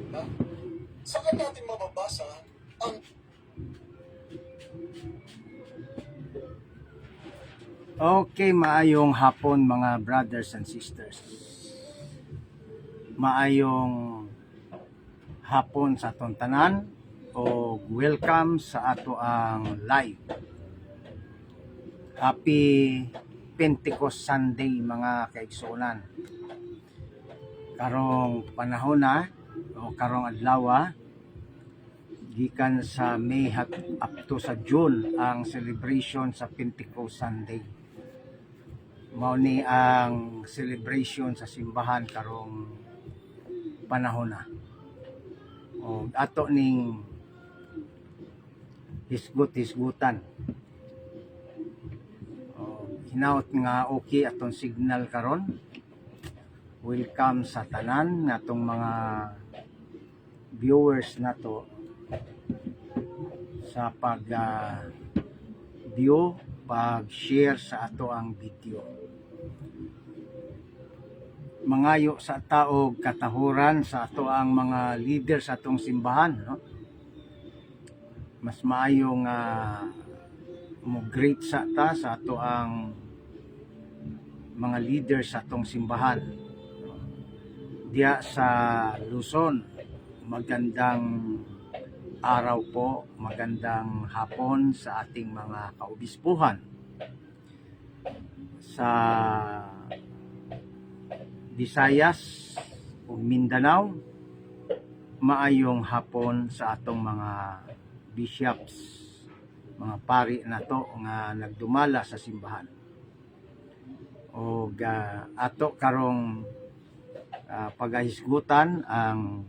Ha? Saan natin mababasa ang Okay, maayong hapon mga brothers and sisters. Maayong hapon sa atong tanan o welcome sa ato ang live. Happy Pentecost Sunday mga kaigsunan. Karong panahon na o karong adlaw gikan sa May up to sa June ang celebration sa Pentecost Sunday. Mao ni ang celebration sa simbahan karong panahon na. O ato ning hisgut-hisgutan. Hinaut nga okay atong signal karon. Welcome sa tanan natong mga viewers nato sa pag view, pag-share sa ato ang video. Mangayo sa taog katahuran sa ato ang mga leader sa atong simbahan, no? Mas maayong mo great sa ato ang mga leader sa atong simbahan. Diya sa Luzon, magandang araw po, magandang hapon sa ating mga kaobispuhan. Sa Visayas o Mindanao, maayong hapon sa atong mga bishops, mga pari na to nga nagdumala sa simbahan. O ato karong pagahisgutan ang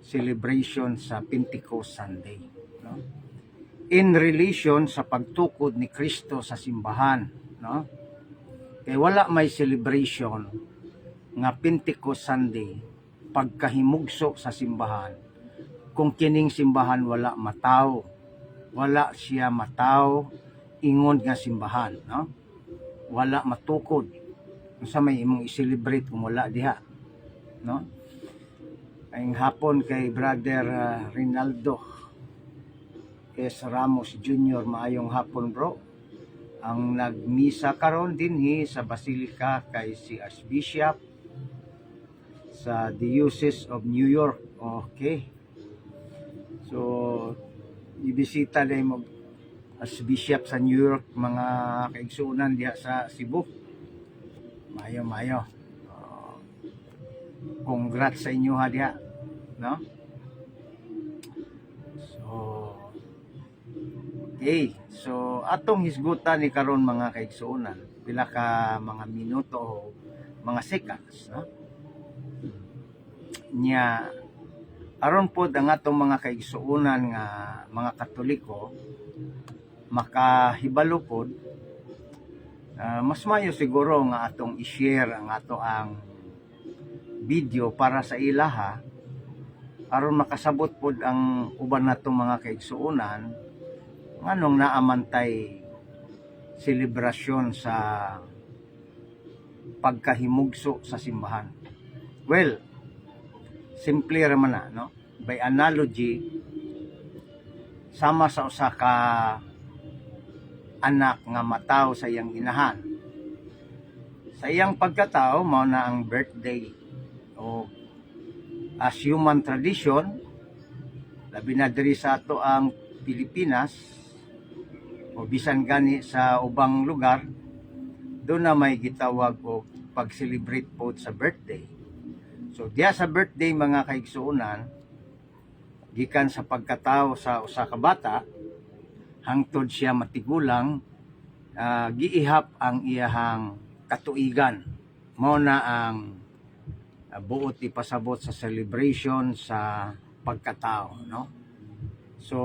celebration sa Pentecost Sunday, no? In relation sa pagtukod ni Kristo sa simbahan, no? Kay wala may celebration nga Pentecost Sunday pagkahimugso sa simbahan kung kining simbahan wala mataw, wala siya mataw ingon nga simbahan, no? Wala matukod unsa may imong i-celebrate kung wala diha, no? Ang hapon kay Brother Rinaldo S. Ramos Jr. Maayong hapon bro. Ang nagmisa karon dinhi sa Basilica kay si Archbishop sa Diocese of New York. Okay. So, ibisita na mo Archbishop sa New York mga kaigsunan diha sa Cebu. Mayo. Congrats sa inyo ha diha, no? So atong hisgutan ni karon mga kaigsunan, pila ka mga minuto o mga seconds, no? Nya aron pod ang atong mga kaigsuunan nga mga Katoliko makahibalo pod, mas mayo siguro nga atong i-share ang ato ang video para sa ilaha aron makasabot pod ang uban natong mga kaigsuunan nganong naamantay selebrasyon sa pagkahimugso sa simbahan. Well, simple raman na, no? By analogy, sama sa usa ka anak nga mataw sa iyang inahan. Sa iyang pagkatao mao na ang birthday o as human tradition, labi na diri sa ato ang Pilipinas o bisan gani sa ubang lugar, doon na may gitawag o pag-celebrate po sa birthday. So diya sa birthday mga kaigsuunan, gikan sa pagkatao sa usa ka bata hangtod siya matigulang, giihap ang iyahang katuigan. Mao na ang buot ipasabot sa celebration sa pagkatao, no? So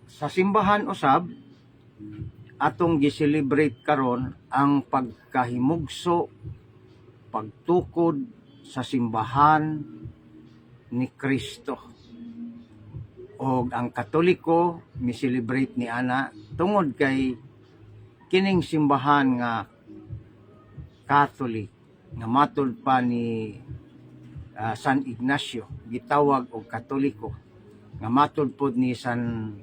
sa simbahan usab atong gi-celebrate karon ang pagkahimugso, pagtukod sa simbahan ni Kristo. O ang Katoliko mi-celebrate ni ana tungod kay kining simbahan nga Catholic nga matud pa ni San Ignacio gitawag og Katoliko nga matud pod ni San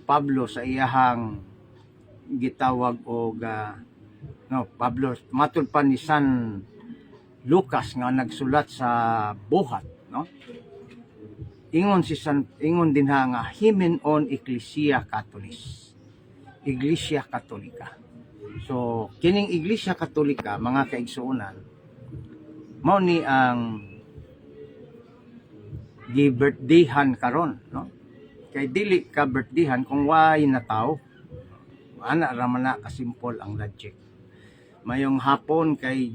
Pablo sa iyahang gitawag og Pablo matud pa ni San Lucas nga nagsulat sa buhat, no? Ingon dinha nga Hymenon Ecclesia Catholis, Iglesia Katolika. So kining Iglesia Katolika, mga kaigsuonan, mao ni ang gi-birthdayhan karon, no? Kay dili ka birthdayhan kung way na tao. Ana ra man na kasimpol ang logic. Mayong hapon kay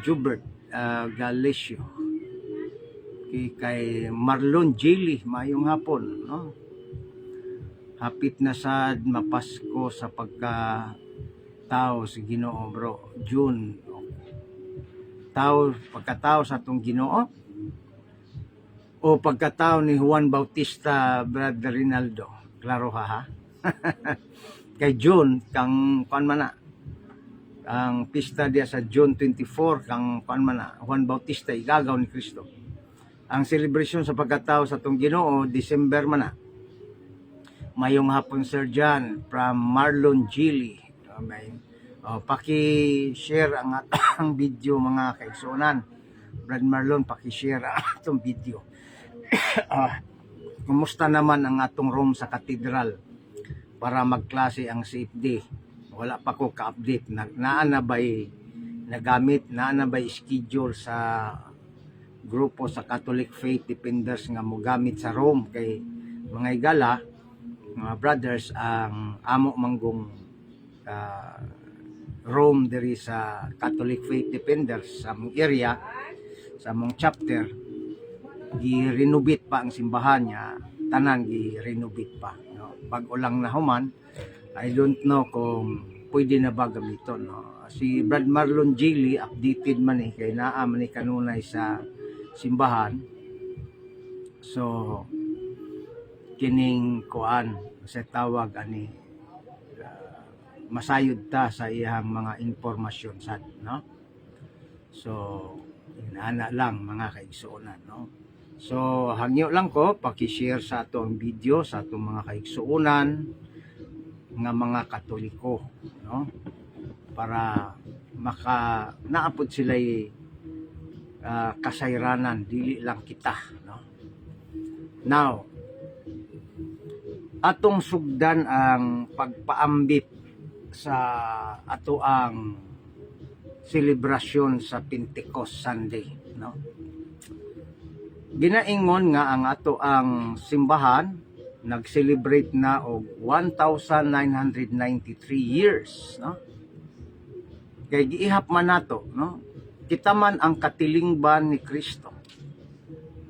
Jubert Galicio, kay Marlon Jilly, mayong hapon, no? Hapit na sad mapasko sa pagkatao sa Ginoo, bro. June, pagkatao sa atong Ginoo o pagkatao ni Juan Bautista, Brother Rinaldo. Klaro ha? Kay June kang ang pista dia sa June 24 kang Juan Bautista igagaw ni Kristo. Ang celebration sa pagkatao sa atong Ginoo December man na. Mayong hapon Sir John from Marlon Jilly. Paki-share ang video, mga kaigsuonan. Brad Marlon, paki-share ang atong video. Kumusta naman ang atong room sa katedral para magklase ang CFD? Wala pa ko ka-update. Naanabay nagamit, naanabay schedule sa grupo sa Catholic Faith Defenders nga mogamit sa Rome. Kay mga igala, mga brothers, ang amo manggong Rome diri sa Catholic Faith Defenders sa among area, sa among chapter, gi-renovate pa ang simbahan niya, tanan gi-renovate pa, no? Bago lang na human, I don't know kung pwede na ba gamiton, no? Si Brad Marlon Jilly updated man kay naa man kanunay sa simbahan. So kining kuan sa tawag ani masayod ta sa iyang mga impormasyon sad, no? So inaana lang, mga kaigsuonan, no? So hangyo lang ko paki-share sa atong video sa atong mga kaigsuonan nga mga Katoliko, no? Para naapod sila kasayranan, dili lang kita, no? Now, atong sugdan ang pagpaambit sa ato ang selebrasyon sa Pentecost Sunday, no? Ginaingon nga ang ato ang simbahan nag-celebrate na og 1,993 years, no? Kay giihap man nato, no? Kita man ang katilingban ni Kristo.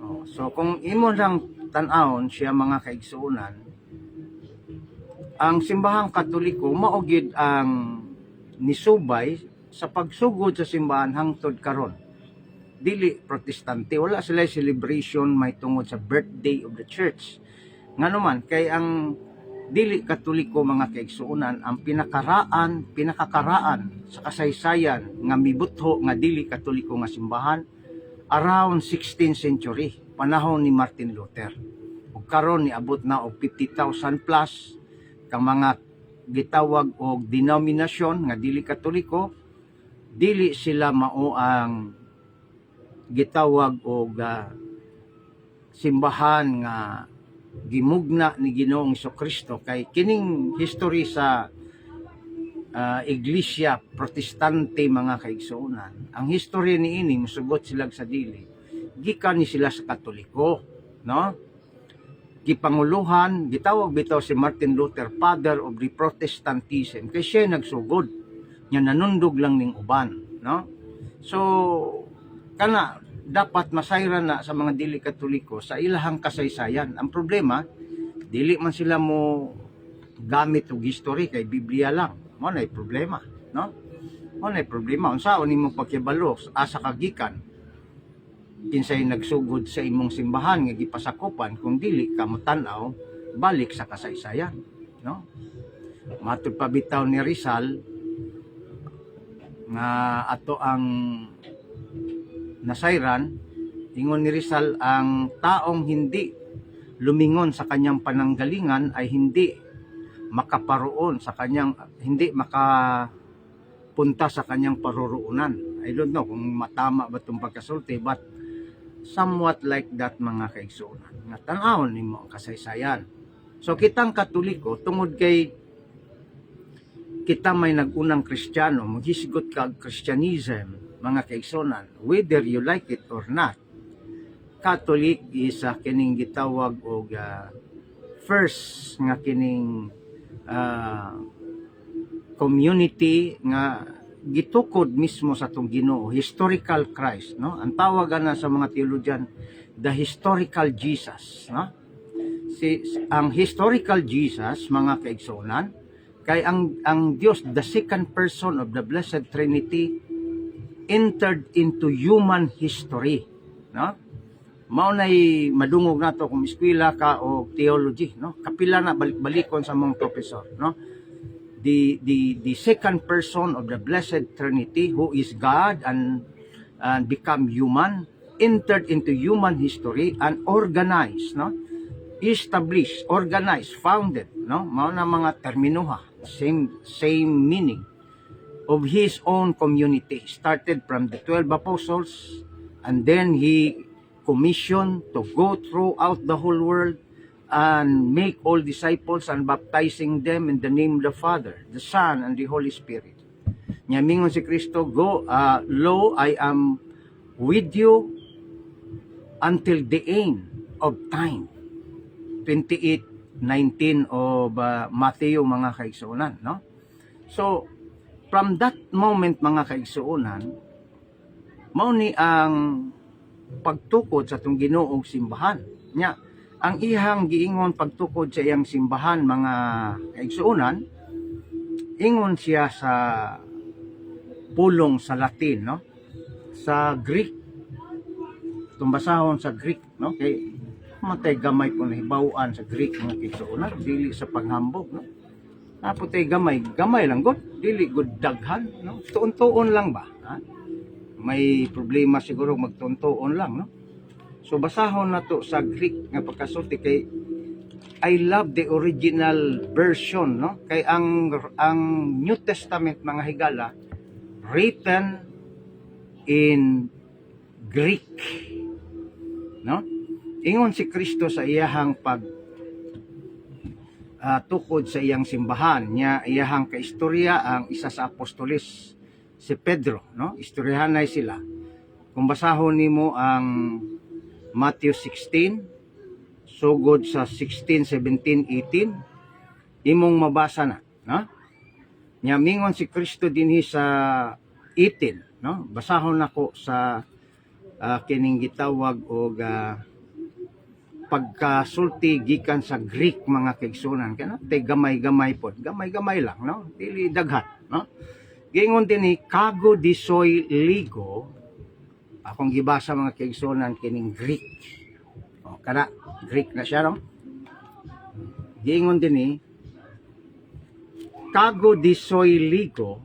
No? So kung imo lang tan-awon siya, mga kaigsuonan, ang simbahang Katoliko mao gid ang nisubay sa pagsugod sa simbahan hangtod karon. Dili protestante, wala sila celebration may tungod sa birthday of the church. Nganuman kay ang dili Katoliko, mga kaigsuonan, ang pinakakaraan sa kasaysayan nga mibutho nga dili Katoliko nga simbahan around 16th century, panahon ni Martin Luther. Ug karon niabot na og 50,000 plus kang mga gitawag og denominasyon nga dili Katoliko. Dili sila mao ang gitawag og simbahan nga gimugna ni Ginoong Jesucristo. Kay kining history sa Iglesia Protestante, mga kaigsuonan, ang history niini musugot sila sa dili gikan ni sila sa Katoliko, no? Gipanguluhan, gitawag bitaw si Martin Luther Father of the Protestantism kay siya nagsugod nya, nanundog lang ning uban, no? So kana dapat masayran na sa mga dili Katoliko sa ilahang kasaysayan. Ang problema, dili man sila mo gamit og history, kay Biblia lang. Mo na problema, no? Mo na problema unsaon nimo pagkibalo asa kagikan kinsay nagsugod sa imong simbahan nga gipasakupan kung dili ka motan-aw balik sa kasaysayan, no? Matud pa bitaw ni Rizal nga ato ang nasayran Ingon ni Rizal, ang taong hindi lumingon sa kanyang pananggalingan ay hindi makaparoon sa kanyang, hindi makapunta sa kanyang paroroonan. I don't know kung matama ba itong pagkasulti, but somewhat like that mga kaigsuonan. Nga tanawon nimo ang kasaysayan. So kitang Katoliko, tungod kay kita may nagunang Kristiyano, maghisgot ka Christianism, mga kaigsuonan, whether you like it or not, Catholic is kining gitawag og first nga kining community nga gitukod mismo sa atong Ginoo, historical Christ, no? Ang tawag na sa mga theologian, the historical Jesus, no? Ang historical Jesus, mga kaigsuonan, kay ang Dios, the second person of the Blessed Trinity, entered into human history, no? Mao nay madungog nato kung eskwela ka o theology, no? Kapila na balik-balikon sa mga professor, no? The second person of the Blessed Trinity, who is God and become human, entered into human history and organized, no? Established, organized, founded, no? Mao na mga terminuha, same meaning of his own community. Started from the 12 apostles, and then he commissioned to go throughout the whole world and make all disciples and baptizing them in the name of the Father, the Son, and the Holy Spirit. Nyamingon si Kristo, go, lo, I am with you until the end of time. 28:19 of Matthew, mga kaigsuonan, no? So, from that moment, mga kaigsuonan, mao ni ang pagtukod sa itong Ginoong simbahan. Nya, ang ihang giingon pagtukod sa iyang simbahan, mga kaigsuonan, ingon siya sa pulong sa Latin, no? Sa Greek. Tumbasahon sa Greek, no? Kay matay gamay po nahibawan sa Greek, mga kaigsuonan, dili sa paghambog, no? Naputay gamay lang gud, dili gud daghan, no? Tuon-tuon lang ba, ha? May problema siguro magtuon-tuon lang, no? So basahon na to sa Greek nga pagkasulti, kay I love the original version, no? Kay ang New Testament, mga higala, written in Greek, no? Ingon si Kristo sa iyahang tukod sa iyang simbahan niya, iyahang kaistorya ang isa sa apostolis, si Pedro, no? Istoryahanay sila. Kung basahon nimo ang Matthew 16 sugod sa 16, 17, 18, imong mabasa na, no? Nya mingon si Kristo dinhi sa 18, no? Basahon nako sa kining gitawag og pagkasulti gikan sa Greek, mga kaigsuonan, kana tay gamay-gamay pod, gamay-gamay lang, no? Dili daghan, no? Gingon dinhi, kago di soy ligo, akong gibasa, mga kaigsuonan, kining Greek. O kana Greek na siya, no? Gingon dinhi, kago di soy ligo,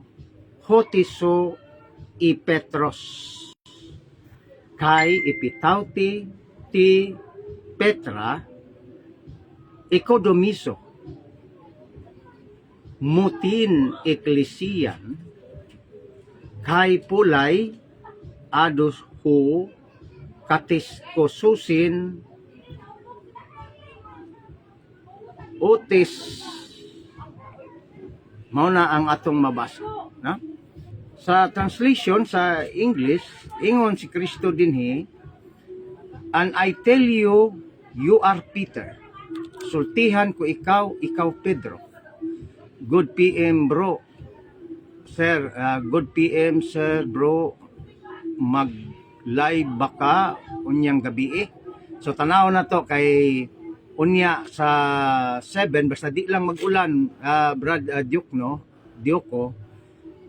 hotiso i Petros, kai ipitauti ti Petra, ekodomiso, mutin eklesian, kai pulay, ados hu, katiskosusin, otis, mao na ang atong mabasa, no? Sa translation sa English, ingon si Kristo dinhi, and I tell you, you are Peter. Sultihan ko ikaw, ikaw Pedro. Good PM bro. Sir, good PM sir bro. Mag-live baka unyang gabi eh. So tanaw na to kay unya sa 7, basta di lang mag-ulan, Brad Duke, no? Dioko.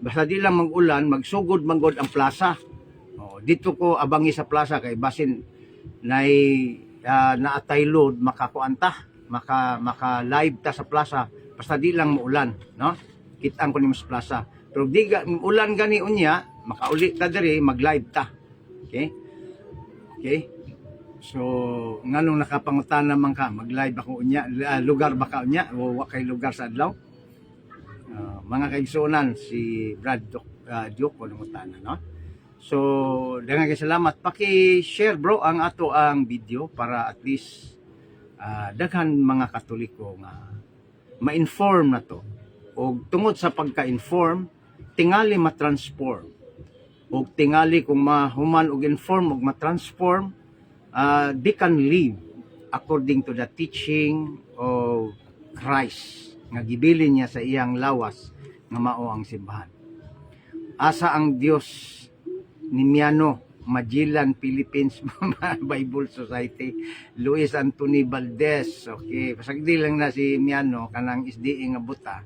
Basta di lang mag-ulan, magsugod manggod ang plaza. Oh, dito ko abangi sa plaza kay basin naatay load, makakuanta, maka live ta sa plaza, basta di lang muulan, no? Kitang ko ni mas plaza. Pero di ulan gani unya, makauli ta diri, mag live ta. Okay? Okay? So, nganong nakapangutan naman ka, mag-live ako unya, lugar ba ka unya, o wa kay lugar sa adlaw? Mga kaigsunan, si Brad Duke, o nangutan no? So, daghang kay salamat. Paki-share bro ang ato ang video para at least daghan mga Katoliko nga ma-inform na to. O tungod sa pagka-inform, tingali ma-transform. O tingali kung mahuman og inform og ma-transform, they can live according to the teaching of Christ nga gibilin niya sa iyang lawas nga mao ang simbahan. Asa ang Dios ni Miano Magellan Philippines Bible Society, Luis Anthony Valdez. Okay, pasagdi lang na si Miano kanang SDE nga buta.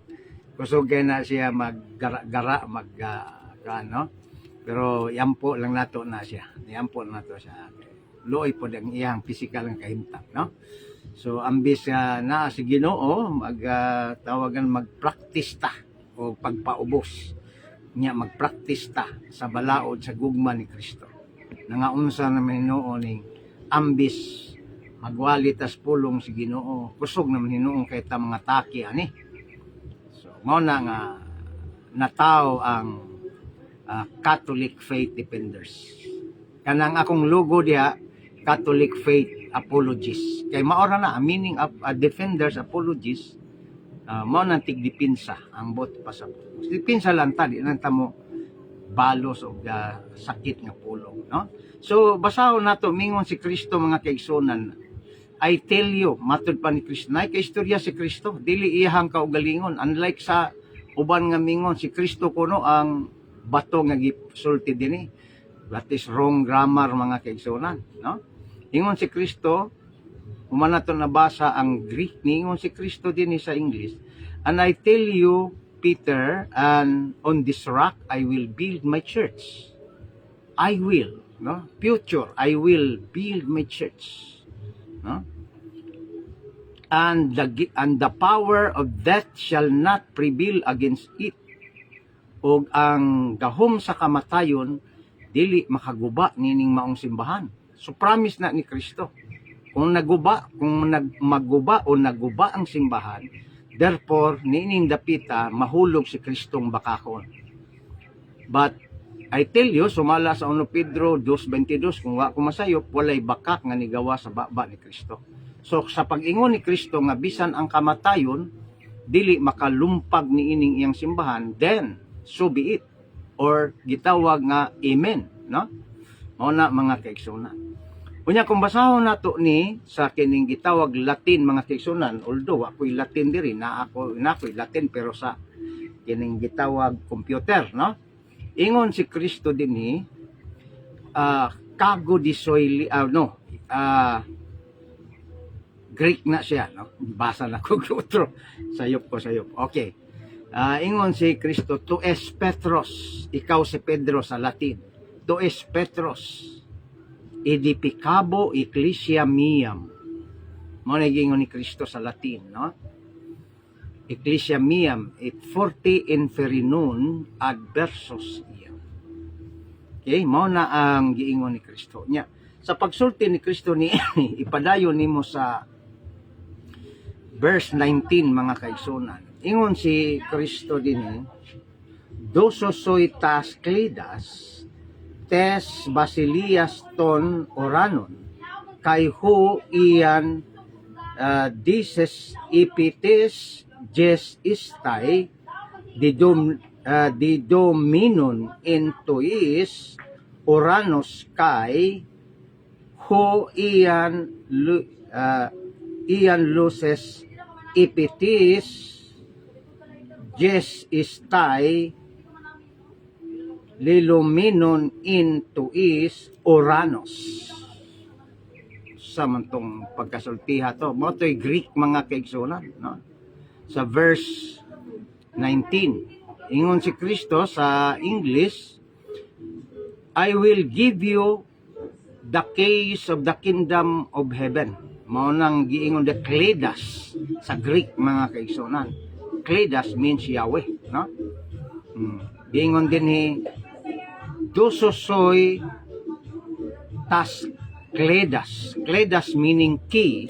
Kusog na siya maggara-gara ano. Pero yampo lang nato na siya. Yampo na nato siya. Luoy po ang iyang physical nga kahimtang, no? So ambis na si Ginoo tawagan magpractice ta o pagpaubos niya magpractice ta sa balaod sa gugma ni Kristo. Nangaunsa naman Ginoo ning ambis magwali tas pulong si Ginoo. Kusog naman Ginoo kay ta mga taki ani. So mao na nga nataw ang Catholic Faith Defenders. Kanang akong logo diha, Catholic Faith Apologists. Kay maora na, meaning of Defenders Apologists, mao nang tigdipinsa ang bot pasabot. Dipinsa lang ta, di lang ta mo balos o sakit nga pulong. No? So, basahon nato mingon si Kristo mga kaigsunan. I tell you, matod pa ni Kristo, na kaistorya si Kristo, dili iyahang kaugalingon. Unlike sa uban nga mingon, si Kristo kuno ang bato nga gisulti dinhi. That is wrong grammar mga kaigsunan, no? Ingon si Kristo, humana to nabasa ang Greek, ningon si Kristo dinhi sa English. And I tell you, Peter, and on this rock I will build my church. I will, no? Future, I will build my church. No? And the power of death shall not prevail against it. Og ang gahom sa kamatayon dili makaguba nining maong simbahan. So promise na ni Kristo. Kung maguba o naguba ang simbahan, therefore nining dapita mahulog si Kristong bakakon. But I tell you, sumala sa 1 Pedro 2:22, kung wa ko masayop, walay bakak nga nigawa sa baba ni Kristo. So sa pag-ingon ni Kristo nga bisan ang kamatayon dili makalumpag niining iyang simbahan, then so be it, or gitawag nga amen, no? Mao na mga kaigsunan. Unya kung basahon nato ni sa kining gitawag Latin mga kaigsunan, although ako'y Latin diri na ako'y Latin pero sa kining gitawag computer, no? Ingon si Kristo dinhi cago di soili Greek na siya, no? Basa na ko otro. Sayop. Okay. Ingon si Kristo, tu es Petros, ikaw si Pedro sa Latin. Tu es Petros, edificabo ecclesia miam. Mo nagingon ni Kristo sa Latin, no? Ecclesia miam et forte inferinun adversos iam. Okay, mo na ang giingon ni Kristo niya. Sa pagsulti ni Kristo ni ipadayon nimo sa verse 19 mga kaigsunan. Ingon si Kristo din, dososoy tas kledas, tes basilias ton oranon, kay hu ian dises ipites jes istay, di dominon intuis, oranos kay hu ian luces ipitis, jes istay liluminon intuis oranos. Samantong pagkasultiha to. Mo to'y Greek mga kaigsunan, no? Sa verse 19. Ingon si Kristo sa English, I will give you the keys of the kingdom of heaven. Mao nang giingon the kledas sa Greek mga kaigsunan. Kledas means Yahweh, no? Giingon din ni dososoy tas kledas. Kledas meaning key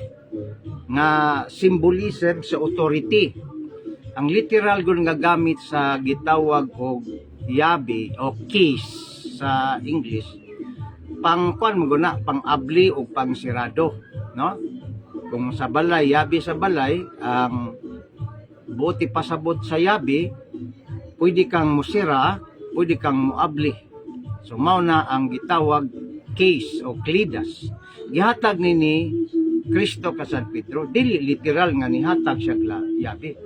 nga symbolism sa authority. Ang literal gun nga gamit sa gitawag og yabi o keys sa English, pang kwan mo guna, pang abli o pang sirado, no? Kung sa balay, yabi sa balay, ang buti pasabot sa yabi, pwede kang musira, pwede kang muabli. So mao na ang gitawag case o klidas. Gihatag ni Kristo ka San Pedro, dili literal nga nihatag siya yabi.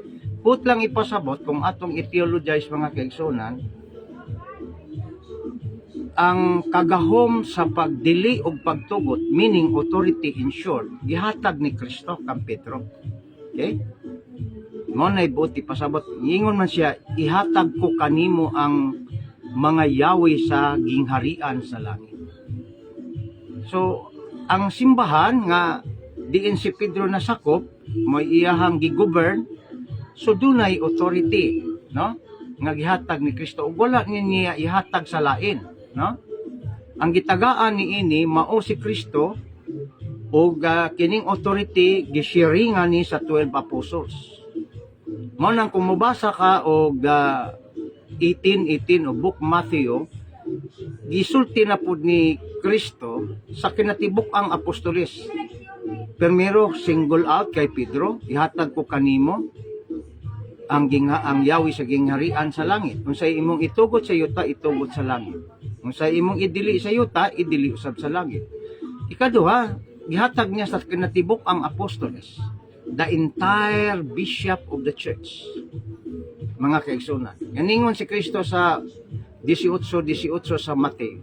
Put lang ipasabot kung atong i-theologize mga kaigsunan, ang kagahom sa pagdili o pagtugot, meaning authority in short, gihatag ni Kristo kang Pedro. Okay? Mo na ibuti pasabot, ingon man siya, ihatag ko kanimo ang mga yawi sa gingharian sa langit. So, ang simbahan nga diin si Pedro nasakop, may iyahang gigovern, so dunay authority, no? Nga gihatag ni Kristo, ug wala niya ihatag sa lain, no? Ang gitagaan ni ini mao si Kristo ug kining authority gisharingan ni sa 12 apostles. Mao nang kung mobasa ka og 18:18 o book Matthew, gisulti na pud ni Kristo sa kinatibuk ang apostoles. Primero single out kay Pedro, ihatag ko kanimo ang yawi sa gingharian sa langit. Kung sa imong itugot sa yuta, itugot sa langit. Kung sa imong idili sa yuta, idili usab sa langit. Ikaduha, gihatag niya sa kinatibuk ang apostoles, the entire bishop of the church. Mga kaigsunan. Yaningon si Kristo sa 18:18 sa Mateo.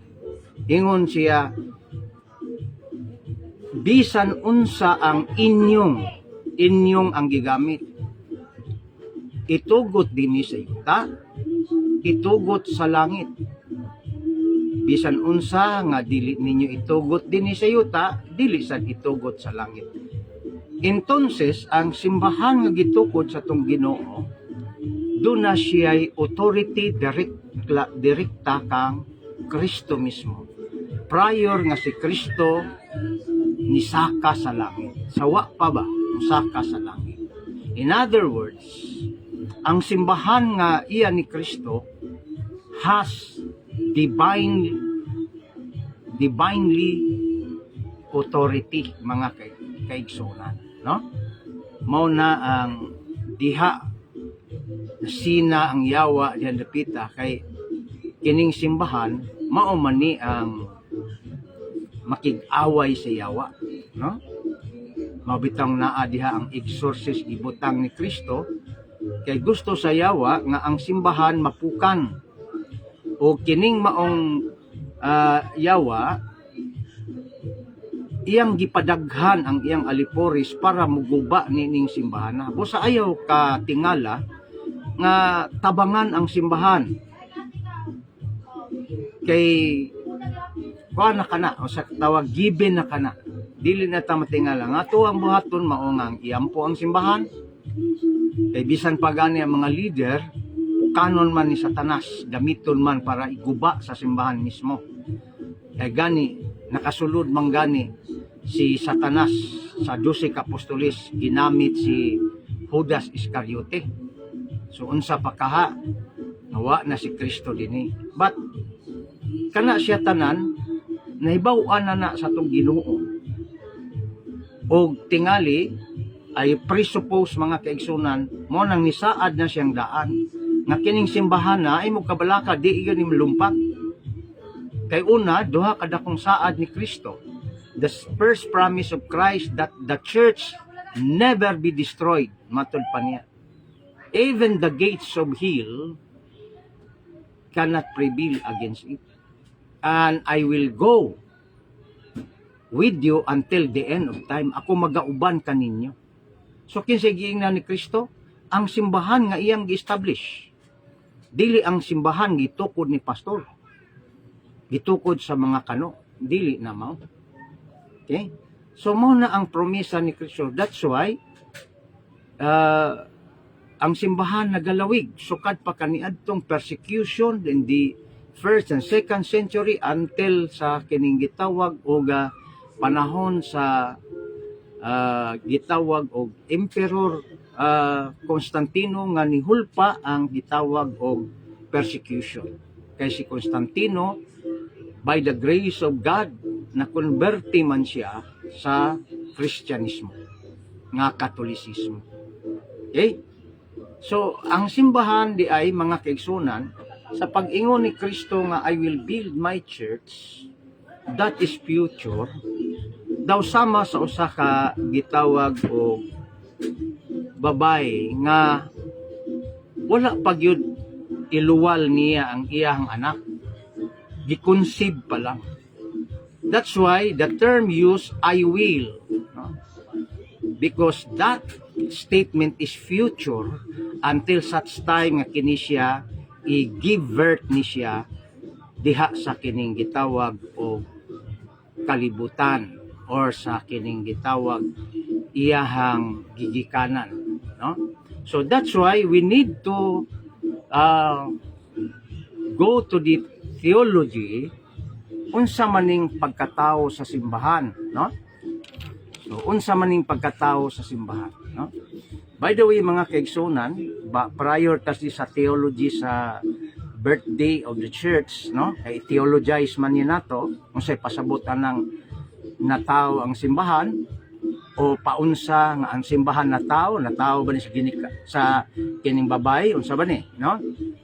Ingon siya, bisan unsa ang inyong ang gigamit, itugot dinhi sa yuta, itugot sa langit. Bisan unsa nga dili ninyo itugot dinhi sa yuta, dili sad itugot sa langit. Entonces, ang simbahan nga gitukod sa tong Ginoo, doon na siya'y authority direkta kang Kristo mismo. Prior nga si Kristo nisaka sa langit. Sawa pa ba? Nisaka sa langit. In other words, ang simbahan nga iya ni Kristo has divinely authority, mga kaigsunan, no? Mao na ang diha sina ang yawa diyan dapita kay kining simbahan mao man ni ang makig-away sa yawa, no? Mabitang naa diha ang exorcist ibutang ni Kristo kay gusto sa yawa nga ang simbahan mapukan o kining maong yawa iyang gipadaghan ang iyang aliporis para muguba nining simbahan. Busa ayaw ka tingala nga tabangan ang simbahan kay kuha na kana o sa tawag given na kana, dili na ta matingala nga to ang buhaton mao nga iyampo ang simbahan kay bisan pa gani ang mga leader kanon man ni Satanas gamiton man para iguba sa simbahan mismo. Kay gani nakasulod man gani si Satanas sa 12 apostoles, ginamit si Judas Iscariote. So unsa pa kaha nawa na si Kristo dinhi. But kana siya tanan nahibaw-an na sa tong Ginoo. Og tingali ay presuppose mga kaigsunan mo nang nisaad na siyang daan nga kining simbahan na ay magkabalaka di iyon ni lumpat. Kay una duha kadakong saad ni Kristo. The first promise of Christ that the church never be destroyed, matod pa niya. Even the gates of hell cannot prevail against it. And I will go with you until the end of time. Ako magauban kaninyo. So kinsay giingnan ni Kristo, ang simbahan nga iyang gi-establish. Dili ang simbahan gitukod ni pastor. Gitukod sa mga kano, dili na mao. Okay? So mo na ang promesa ni Kristo. That's why ang simbahan nagalawig sukad pa kaniadtong persecution in the 1st and 2nd century until sa kining gitawag og panahon sa gitawag og Emperor Constantino nga nihulpa ang gitawag og persecution. Kay si Constantino, by the grace of God, na-converti man siya sa Kristyanismo, nga Katolisismo. Okay? So, ang simbahan di ay mga kaigsunan, sa pag-ingon ni Kristo nga I will build my church, that is future, daw sama sa usa ka gitawag og babae nga wala pagyud iluwal niya ang iyang anak, gi-conceive pa lang. That's why the term used I will, no? Because that statement is future until such time nga kini siya i-give birth ni siya diha sa kining gitawag o kalibutan or sa kining gitawag iyahang gigikanan, no? So that's why we need to go to the theology unsa maning pagkatao sa simbahan, no? So unsa maning pagkatao sa simbahan, no? By the way, mga kaigsunan, prior kasi sa theology sa birthday of the church, no? Kay theologize man ni nato unsay pasabutan ng natao ang simbahan o paunsa nga ang simbahan natao ba ni sa sa kining babay unsa ba ni, no?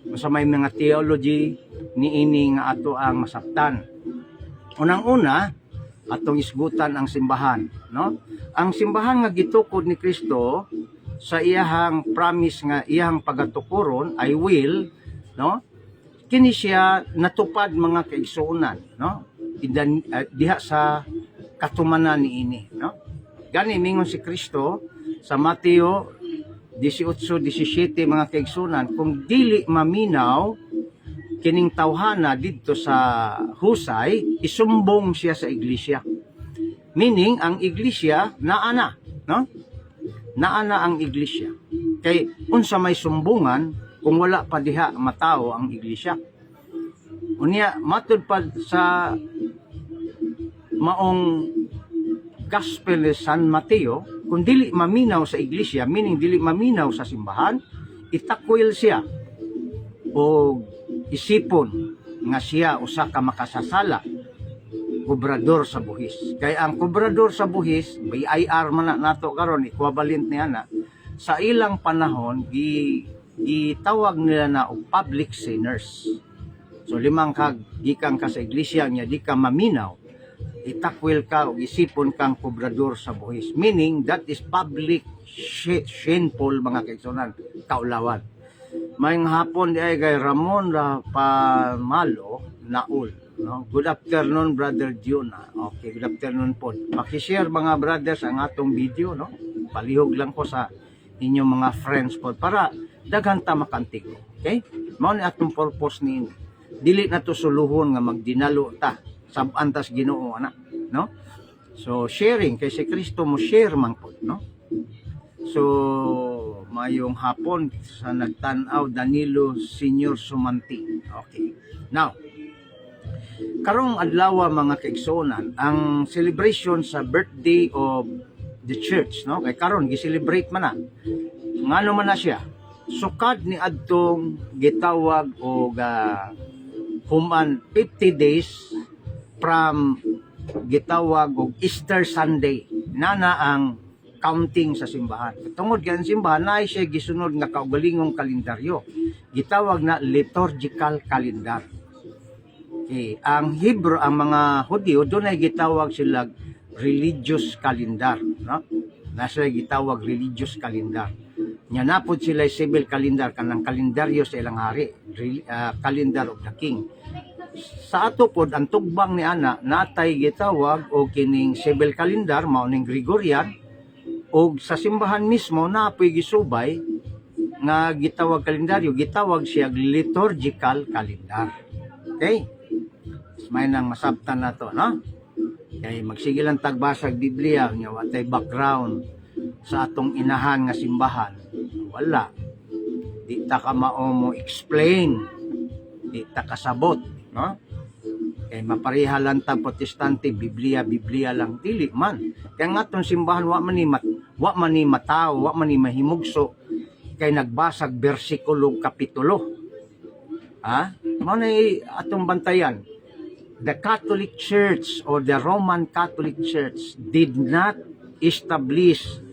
Unsa may mga theology niini nga ato ang masabtan. Unang-una, atong isgutan ang simbahan, no? Ang simbahan nga gitukod ni Kristo sa iyahang promise nga iyahang pagatukuron I will, no? Kini siya natupad mga kaigsuonan, no? Diha sa katumanan niini, no? Gani mingon si Kristo sa Mateo 18:17 mga kaigsuonan, kung dili maminaw kining tawhana didto sa husay, isumbong siya sa iglesia. Meaning ang iglesia naana, no? Naana ang iglesia. Kay unsa may sumbungan kung wala pa diha matao ang iglesia. Unya matud pa sa maong Gospel ni San Mateo, kung dili maminaw sa iglesia, meaning dili maminaw sa simbahan, itakwil siya o isipon nga siya usa ka makasasala, kobrador sa buhis. Kaya ang kobrador sa buhis, BIR man na nato karon, equivalent niya na, sa ilang panahon, gitawag nila na og public sinners. So limang gikan ka sa iglesia niya, di ka maminaw, itakwil ka o isipon kang kobrador sa buhis. Meaning, that is public shameful mga kaigsunan, kaulawan. Mayong hapon di ay kay Ramon Pamalo Naul. No? Good afternoon, Brother Diona. Okay, good afternoon po. Pakishare mga brothers ang atong video, no? Palihog lang ko sa inyong mga friends po para daghan ta makantigo. Okay? Mao ni atong purpose ni dili na to suluhon nga magdinalo ta sabantas Ginoo ana, no? So sharing kay si Kristo mo share man po, no? So mayong hapon sa nagtan-aw Danilo Senior Sumanti. Okay. Now, karong adlaw mga kaigsuonan, ang celebration sa birthday of the church, no? Kay karon gi-celebrate man na. Ngano man na siya? Sukad ni adtong gitawag og human 50 days from gitawag og Easter Sunday. Nana ang counting sa simbahan. Tungod gan simbahan na siya gisunod nga kaugalingong kalendaryo. Gitawag na liturgical calendar. Okay. Ang Hebrew, ang mga Hudyo, doon ay gitawag sila religious calendar. No? Nasa gitawag religious calendar. Nya napod sila civil calendar, kanang kalendaryo sa ilang hari. Calendar of the king. Sa ato pod ang tugbang ni ana natay gitawag o kining civil calendar mao ning Gregorian, o sa simbahan mismo napoy gisubay nga gitawag kalendaryo, gitawag siya liturgical calendar. Okay? May nang masabtan na to, no? Kaya magsige lang tagbasag Biblia nya watay background sa atong inahan nga simbahan. Wala. Di ta ka mao mo explain. Di ta kasabot, no? Kay mapareha lang ta protestante Biblia lang dili man. Kaya nga tong simbahan wa man ni mataw, wa man ni mahimugso kay nagbasag bersikulo kapitulo. Mao na atong bantayan. The Catholic Church or the Roman Catholic Church did not establish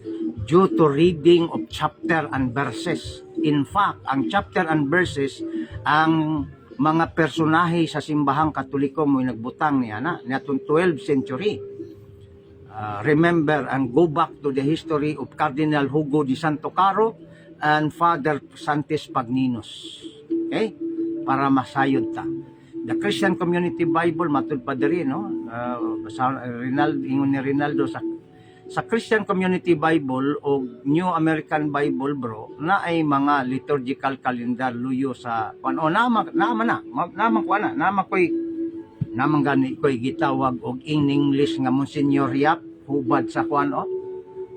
due to reading of chapter and verses. In fact, ang chapter and verses, ang mga personahe sa simbahang Katoliko mo nagbutang niya na natong 12th century. Remember and go back to the history of Cardinal Hugo de Santo Caro and Father Santis Pagninos. Okay? Para masayod ta. The Christian Community Bible matud pa diri no. Ingon ni Rinaldo sa Christian Community Bible o New American Bible bro na ay mga liturgical calendar luyo sa naman gani koy gitawag og in English nga Monsignor Yap hubad sa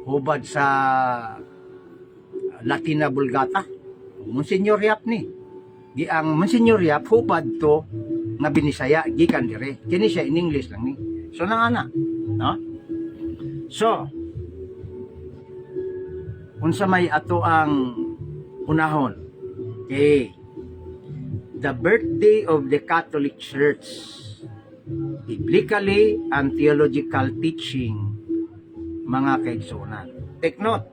hubad sa Latina Vulgata. Monsignor Yap ni ang Monsignor Yap hubad to nga binisaya gikan dire kini siya in English lang ni so nangana no. So, unsa may ato ang unahon? Okay. The birthday of the Catholic Church, biblically and theological teaching, mga kaigsunan. Take note,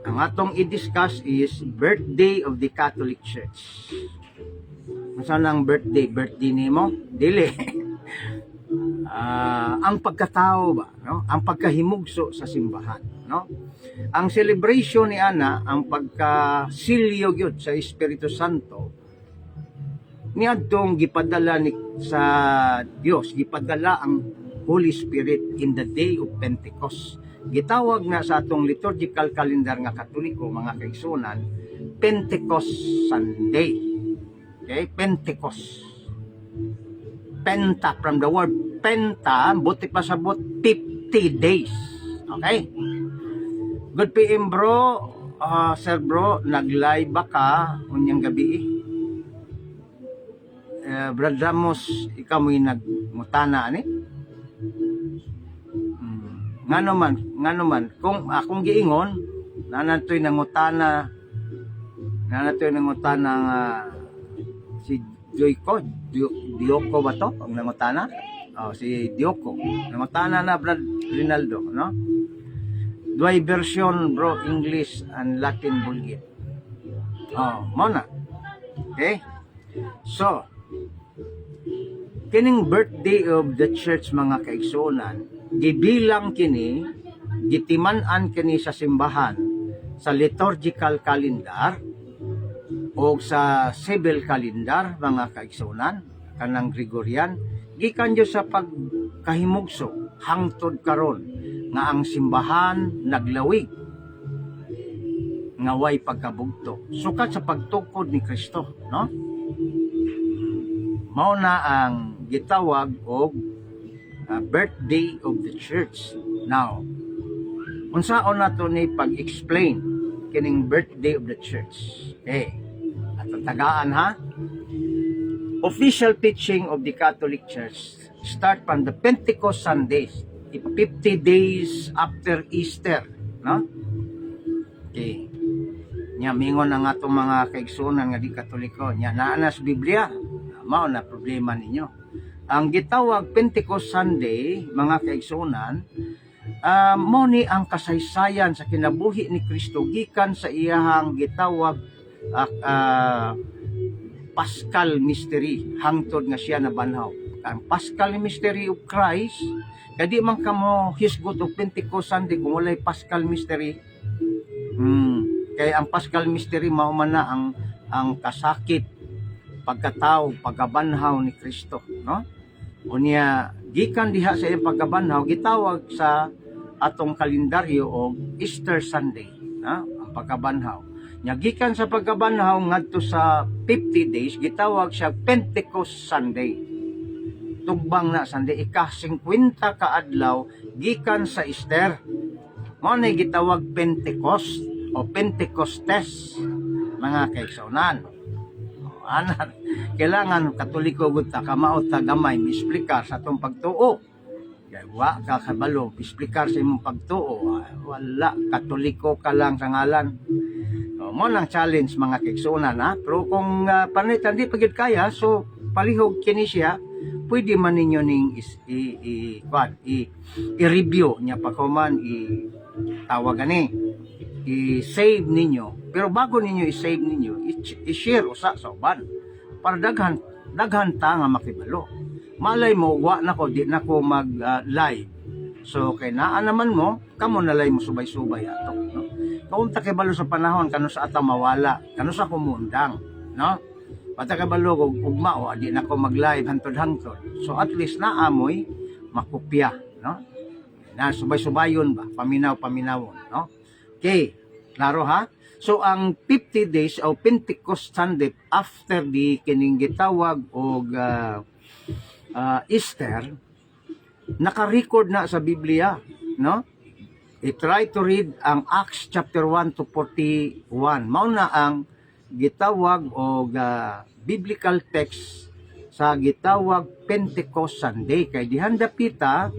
ang atong i-discuss is birthday of the Catholic Church. Saan ang birthday? Birthday nimo? Dili. Ang pagkatao ba, no? Ang pagkahimugso sa simbahan, no? Ang celebration ni ana, ang pagkasilyo gyud sa Espiritu Santo niadtong gipadala sa Dios, gipadala ang Holy Spirit in the day of Pentecost. Gitawag na sa atong liturgical calendar nga Katoliko mga kaigsunan, Pentecost Sunday. Okay, Pentecost. Penta, from the word penta, buti pa sabot 50 days. Okay? Good PM bro, sir bro, nag-live ba ka unyang gabi? Brad Ramos, ikaw mo'y nagmutana ni? Ngano man, kung akong giingon, nanatoy nangutana nga si Dioko ba to? Ang nangutana? Si Dioko. Nangutana na Brad Rinaldo, no? Duay version bro, English and Latin Vulgate. Mo na. Okay? So, kining birthday of the church mga kaigsunan, gibilang kini, gitiman-an kini sa simbahan, sa liturgical calendar, o sa civil calendar mga kaigsunan kanang Gregorian gikan jud sa pagkahimugso hangtod karon nga ang simbahan naglawig nga way pagkabugto sukat sa pagtukod ni Kristo, no? Mao na ang gitawag og birthday of the church. Now, unsaon nato ni pag-explain kining birthday of the church? Tagaan ha. Official teaching of the Catholic Church start from the Pentecost Sundays, 50 days after Easter, no? Okay. Nya mingon ang atong mga kaigsunan nga di Katoliko, nya naa sa Biblia. Mao na problema ninyo. Ang gitawag Pentecost Sunday, mga kaigsunan, mo ni ang kasaysayan sa kinabuhi ni Kristo gikan sa iyahang gitawag Paschal Mystery hangtod nga siya nabanhaw. Ang Paschal Mystery of Christ kadi man kamo hisgot og Pentecost Sunday kung walay Paschal Mystery. Kay ang Paschal Mystery mao man na ang kasakit, pagkatao, pagkabanhaw ni Kristo, no? Unya gikan diha sa iyang pagkabanhaw gitawag sa atong kalendaryo og Easter Sunday, no? Ang pagkabanhaw. Nya gikan sa pagkabanhaw ngadto sa 50 days gitawag siya Pentecost Sunday. Tugbang na Sunday ika-50 ka adlaw gikan sa Easter. Mao na gitawag Pentecost o Pentecostes mga kaigsunan. Anan, kailangan Katoliko gud ta kamaot ta gamay misplikar sa atong pagtuo. Kaya wa ka kabalo misplikar sa imong pagtuo. Wala, Katoliko ka lang sa ngalan. So, mo nang challenge mga kaigsuonan ha. Pero kung panitan di pagid kaya, so palihog kini siya, pwede man ninyo ning i-review niya pa kuman i-tawag gani i-save ninyo. Pero bago ninyo i-save ninyo, i-share usa sa uban para daghan ta nga makibalo. Malay mo wa nako di nako mag live. So kay naa naman mo kamo nalay mo subay-subay ato, no? Kung ta kay balo sa panahon kano sa ata mawala, kano sa kumundang, no? Pata kay balo og ugma o di nako mag live hantod-hantod. So at least naamoy makopya, no? Na subay-subayon ba, paminaw-paminawon, no? Okay, klaro ha? So ang 50 days o Pentecost Sunday after the kining gitawag og Easter, naka-record na sa Biblia, no? I-try to read ang Acts chapter 1 to 41. Mao na ang gitawag og biblical text sa gitawag Pentecost Sunday. Kay dihan dapita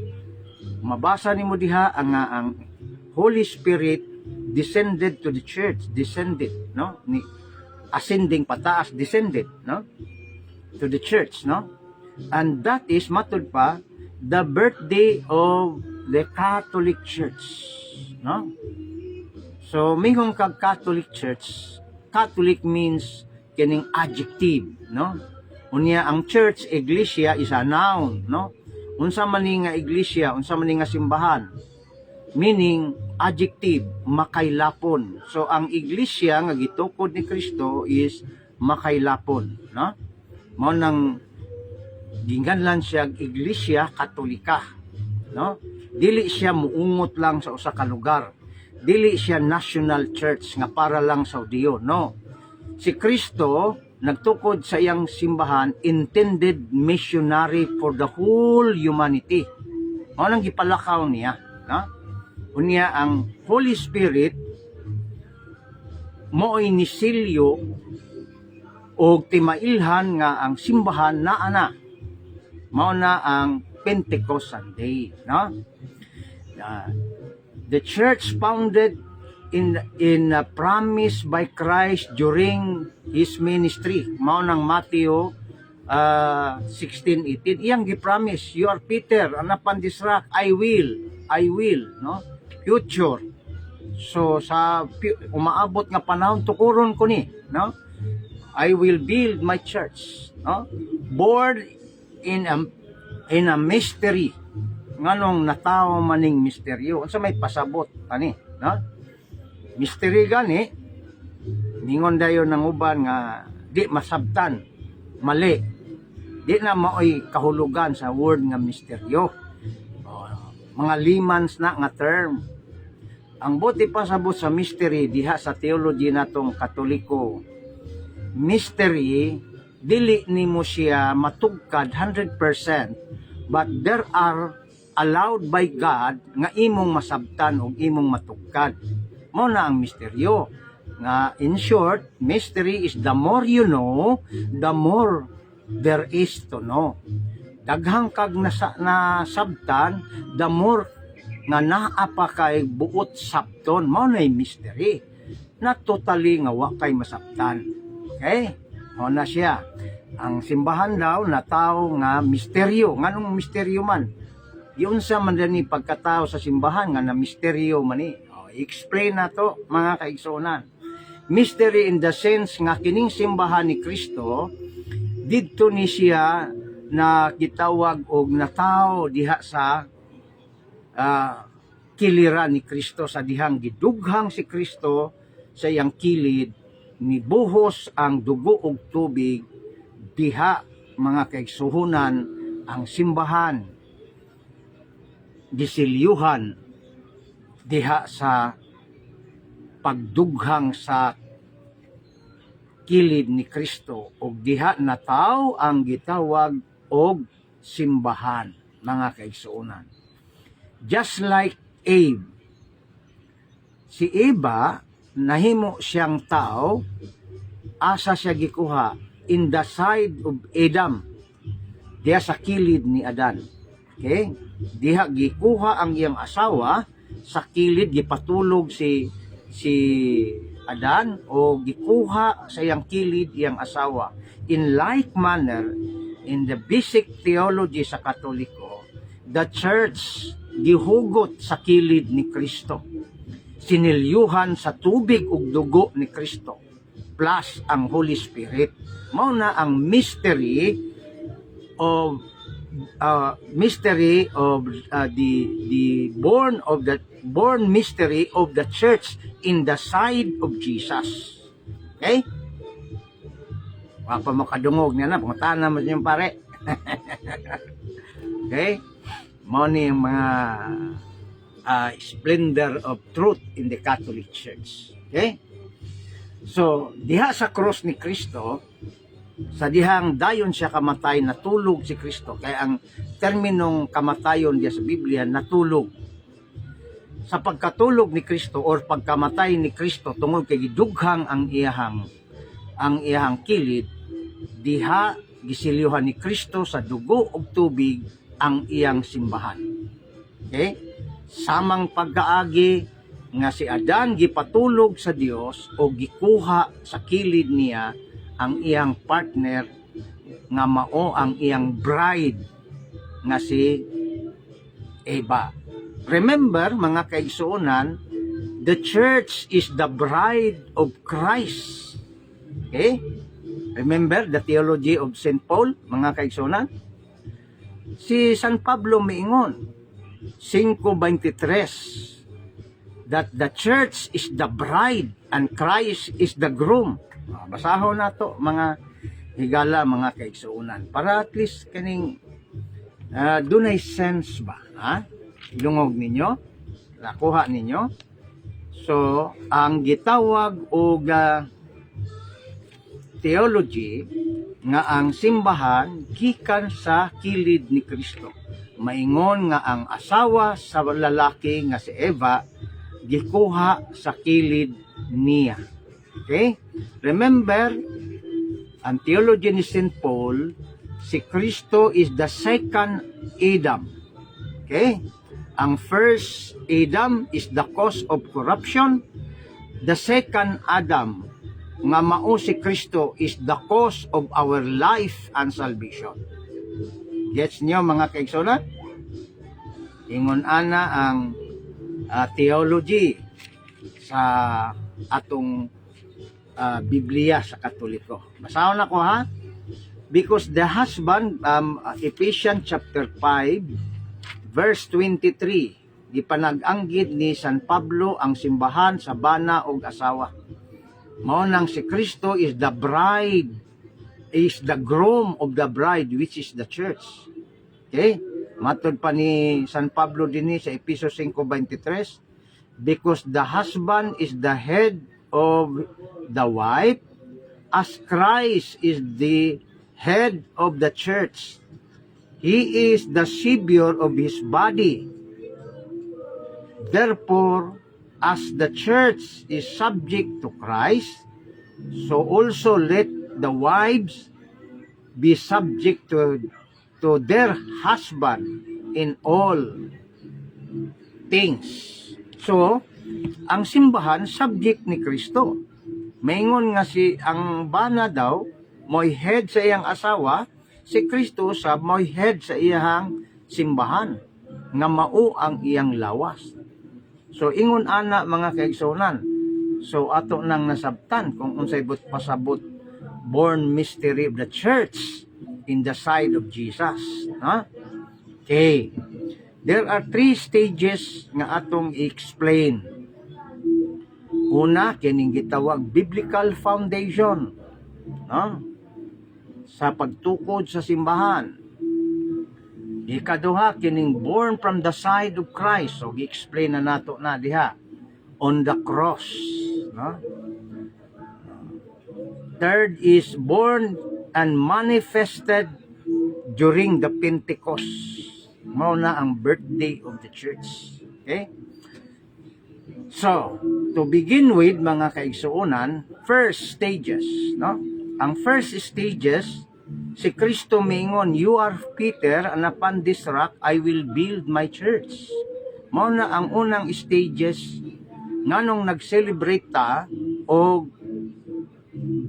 mabasa nimo diha ang Holy Spirit descended to the church, no? Ni ascending pataas, descended, no? To the church, no? And that is matud pa the birthday of the Catholic Church, no? So mingong kag Catholic Church, Catholic means kining adjective, no? Unya ang church, iglesia is a noun, no? Unsa man ni nga iglesia, unsa man ni nga simbahan, meaning adjective, makaylapon. So ang iglesia nga gitukod ni Kristo is makaylapon, no? Mao nang ginganlan siya iglesia katolika, no? Dili siya muungot lang sa usa ka lugar. Dili siya national church nga para lang sa Diyo, no? Si Kristo nagtukod sa iyang simbahan intended missionary for the whole humanity. Mao nang gipalakaw niya, no? Unya ang Holy Spirit mo'y nisilyo o timailhan nga ang simbahan naa na. Mao na ang Pentecost Sunday, no? The church founded in promise by Christ during his ministry. Mao nang Matthew 16:18. Iyang gi-promise, you are Peter, and upon this rock I will, no? Future. So sa umaabot nga panahon tukuron ko ni, no? I will build my church, no? Born in a mystery. Nganong natawo maning misteryo. Unsa may pasabot ani, no? Mystery gani ningon dayon ng uban nga di masabtan, mali. Di na maoy kahulugan sa word nga misteryo. Mga limans na nga term. Ang buti pasabot sa mystery diha sa theology natong Katoliko. Mystery, dili nimo siya matugkad 100%, but there are allowed by God nga imong masabtan o imong matugkad. Mao na ang misteryo. Nga in short, mystery is the more you know, the more there is to know. Daghang kag nasabtan, the more nga naa pa kay buot sabton. Mao na mystery na totally nga wa kay masabtan. Okay? Mao na siya. Ang simbahan daw na tao nga misteryo. Nganong misteryo man? Yun sa man ni pagkatao sa simbahan nga na misteryo man ni. Explain na to mga kaigsuonan. Mystery in the sense nga kining simbahan ni Kristo didto ni siya na gitawag og natao diha sa kiliran ni Kristo, sa dihang gidughang si Kristo sa iyang kilid ni buhos ang dugo ug tubig diha mga kaigsuonan ang simbahan gisilyuhan diha sa pagdughang sa kilid ni Kristo ug diha nataw ang gitawag og simbahan mga kaigsuonan. Just like Eve. Si Eva nahimo siyang tao, asa siya gikuha? in the side of Adam. Diha sa kilid ni Adan. Okay? Diha gikuha ang iyang asawa sa kilid, gipatulog si Adan o gikuha sa iyang kilid iyang asawa. In like manner, in the basic theology sa Katoliko, the church gihugot sa kilid ni Kristo. Sinilyuhan sa tubig ug dugo ni Kristo plus ang Holy Spirit. Mao na ang mystery of the born mystery of the church in the side of Jesus. Okay? Wa pa makadungog niya na, puntahan naman yung pare. Okay? Mao ni yung mga splendor of truth in the Catholic Church. Okay? So, diha sa cross ni Kristo, sa dihang dayon siya kamatay, natulog si Kristo. Kaya ang terminong kamatayon diya sa Biblia, natulog. Sa pagkatulog ni Kristo or pagkamatay ni Kristo tungod kay gidughang ang iyahang kilid, diha gisilyuhan ni Kristo sa dugo ug tubig ang iyang simbahan. Okay? Samang pagkaagi nga si Adan gipatulog sa Dios o gikuha sa kilid niya ang iyang partner nga mao ang iyang bride nga si Eva. Remember mga kaigsuonan, the church is the bride of Christ. Okay? Remember the theology of St. Paul, mga kaigsuonan? Si San Pablo miingon 5:23 that the church is the bride and Christ is the groom. Basahon na to mga higala, mga kaigsuonan, para at least kaning dunay sense ba, ha? Lungog ninyo, nakuha ninyo. So ang gitawag og theology nga ang simbahan gikan sa kilid ni Kristo, maingon nga ang asawa sa lalaki nga si Eva gikuha sa kilid niya. Okay? Remember, ang theology ni St. Paul, si Kristo is the second Adam. Okay? Ang first Adam is the cause of corruption. The second Adam, nga mao si Kristo, is the cause of our life and salvation. Gets nyo mga kaigsuonan? Ingon ana ang theology sa atong Biblia sa Katoliko. Basahon ako ha? Because the husband, Ephesians chapter 5, verse 23, gipanag-anggid ni San Pablo ang simbahan sa bana og asawa. Mao nang si Kristo is the bride, is the groom of the bride, which is the church. Okay? Matod pa ni San Pablo din sa Ephesians 5:23, because the husband is the head of the wife, as Christ is the head of the church. He is the Savior of His body. Therefore, as the church is subject to Christ, so also let the wives be subject to their husband in all things. So, ang simbahan subject ni Kristo. Maingon nga si ang bana daw mo'y head sa iyang asawa, si Kristo sa mo'y head sa iyang simbahan nga mao ang iyang lawas. So ingon ana mga kaigsuonan. So ato nang nasabtan kung unsay pasabot born mystery of the church in the side of Jesus, ha? Okay. There are 3 stages nga atong i-explain. Una, kining gitawag biblical foundation, no? Sa pagtukod sa simbahan. Ikaduha, kining born from the side of Christ. So, gi-explain na nato na diha. On the cross, no? Third is born and manifested during the Pentecost. Mao na ang birthday of the church. Okay? So, to begin with, mga kaigsuonan, first stages, no? ang first stages, si Kristo mingon, "You are Peter, and upon this rock I will build my church." Mao na ang unang stages nganong nag-celebrate ta og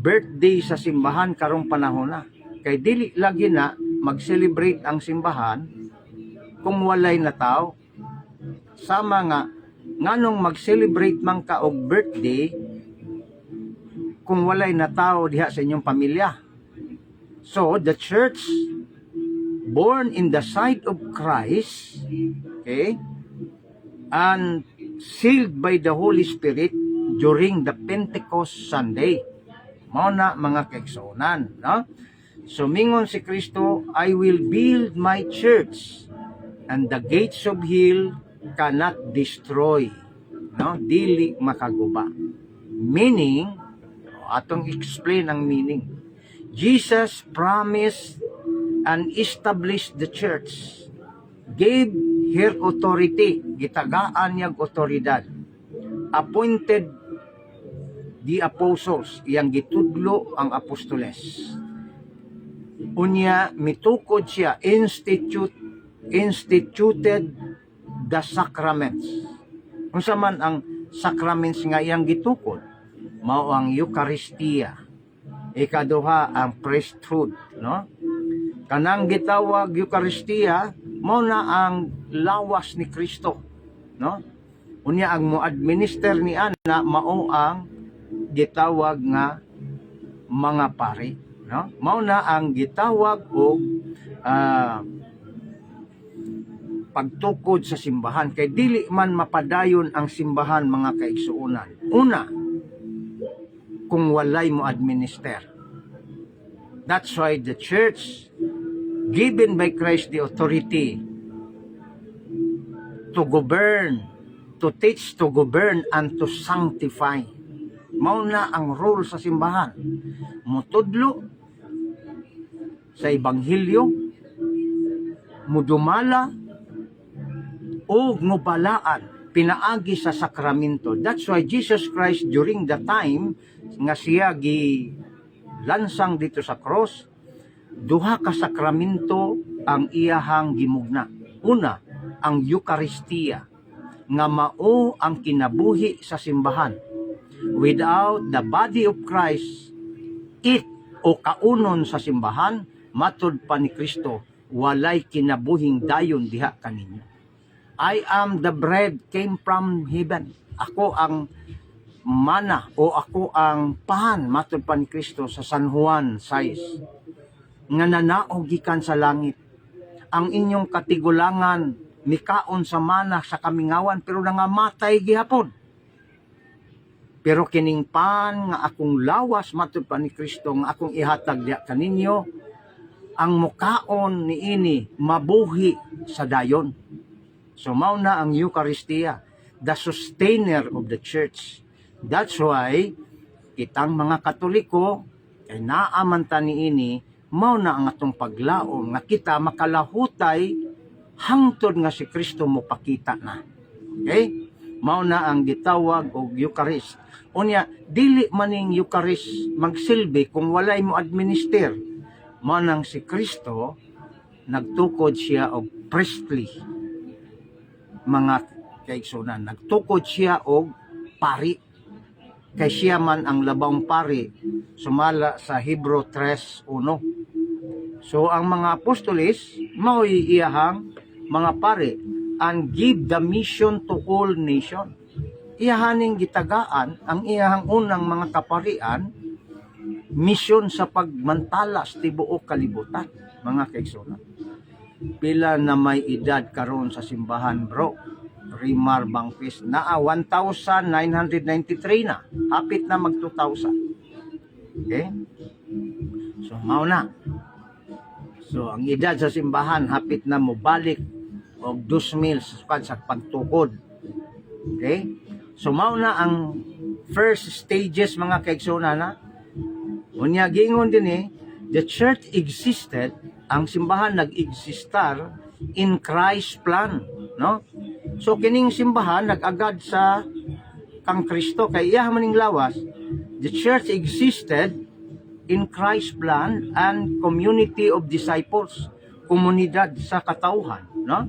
birthday sa simbahan karong panahon na. Kay dili lagi na mag-celebrate ang simbahan kung walay na tao. Sama nga nganong mag-celebrate man ka og birthday kung walay na tao diha sa inyong pamilya. So, the church born in the sight of Christ, okay, and sealed by the Holy Spirit during the Pentecost Sunday. Mao na mga kaigsuonan, no? So mingon si Kristo, "I will build my church, and the gates of hell cannot destroy." No, dili makaguba. Meaning, atong explain ang meaning. Jesus promised and established the church, gave her authority, gitagaan niyag otoridad, appointed the apostles, iyang gitudlo ang apostoles. Unya, mitukod siya, instituted the sacraments. Unsa man ang sacraments nga iyang gitukod, mao ang Eucharistia. Ikaduha ang priesthood, no? Kanang gitawag Eucharistia, mao na ang lawas ni Kristo, no? Unya ang mo-administer ni ana mao ang gitawag nga mga pari, no? Mao na ang gitawag og pagtukod sa simbahan, kay dili man mapadayon ang simbahan mga kaigsuonan. Una, kung walay mo administer. That's why the church, given by Christ the authority to govern, to teach, to govern, and to sanctify. Mao na ang role sa simbahan. Mutudlo sa ebanghelyo, mudumala, o ngubalaan, pinaagi sa sakramento. That's why Jesus Christ during the time nga siya lansang dito sa cross, duha ka sakramento ang iyahang gimugna. Una, ang Eucharistia, nga mao ang kinabuhi sa simbahan. Without the body of Christ, it o kaunon sa simbahan, matud pa ni Kristo, walay kinabuhing dayon diha kaninyo. I am the bread came from heaven. Ako ang mana o ako ang pahan, matud pa ni Kristo sa San Juan 6, nga nanaog gikan sa langit. Ang inyong katigulangan mikaon sa mana sa kamingawan, pero nangamatay gihapon. Pero kining pan nga akong lawas, matud pa ni Kristo, nga akong ihatag diha kaninyo, ang mukaon niini mabuhi sa dayon. So mao na ang Eucharistia, the sustainer of the church. That's why kitang mga Katoliko ay naaman ta niini, mao na ang atong paglaom nga kita makalahutay hangtod nga si Kristo mo pakita na. Okay? Mao na ang gitawag og Eucharist. Unya, dili maning Eucharist magsilbi kung walay mo administer. Mao nang si Kristo nagtukod siya og priestly, mga kaigsunan. Nagtukod siya og pari. Kay siya man ang labang pari, sumala sa Hebrew 3:1. So ang mga apostoles mao iyahang mga pari, and give the mission to all nation. Iyahaning gitagaan ang iyahang unang mga kaparian, mission sa pagmantala sa tibuok kalibutan, mga kaigsunan. Pila na may edad karon sa simbahan, bro? Rimar Bangpis na 1993 na, hapit na mag 2000. Okay? So mao na. So ang edad sa simbahan hapit na mobalik og 2,000 sa pagtukod. Okay? So mao na ang first stages, mga kaigsunan na. Unya gingon din the church existed, ang simbahan nag-existar in Christ's plan, no? So kining simbahan nag-agad sa kang Kristo, kay iya maning lawas. The church existed in Christ's plan and community of disciples, komunidad sa katauhan, no?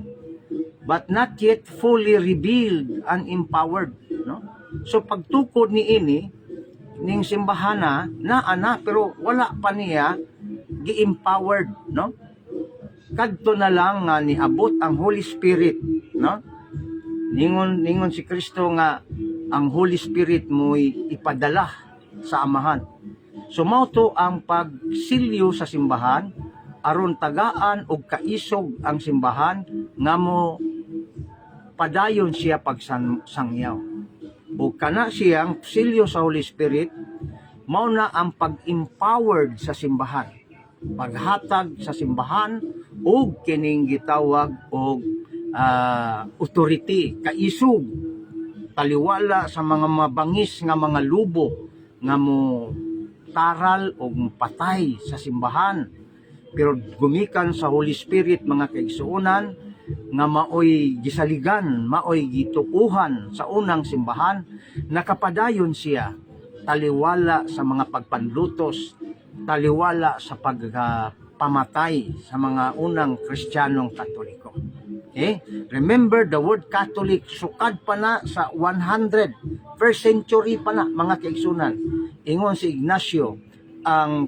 But not yet fully revealed and empowered, no? So pagtukod ni ini ning simbahana na ana pero wala pa niya gi-empowered, no? Kadto na lang nga niabot ang Holy Spirit, no? Ningon si Kristo nga ang Holy Spirit mo'y ipadala sa amahan. So mao to ang pagsilyo sa simbahan aron tagaan og kaisog ang simbahan nga mo padayon siya pagsangyaw. O kana siyang silyo sa Holy Spirit mao na ang pag-empowered sa simbahan, paghatag sa simbahan og kining gitawag og authority, kaisog, taliwala sa mga mabangis nga mga lubo nga mo taral o patay sa simbahan. Pero gumikan sa Holy Spirit mga kaigsuonan nga maoy gisaligan, maoy gitukuhan sa unang simbahan, nakapadayon siya taliwala sa mga pagpanlutos, taliwala sa pagpamatay sa mga unang Kristiyanong Katoliko. Okay? Remember the word Catholic, sukad pa na sa 100st century pa na mga kaigsunan. Ingon si Ignacio, ang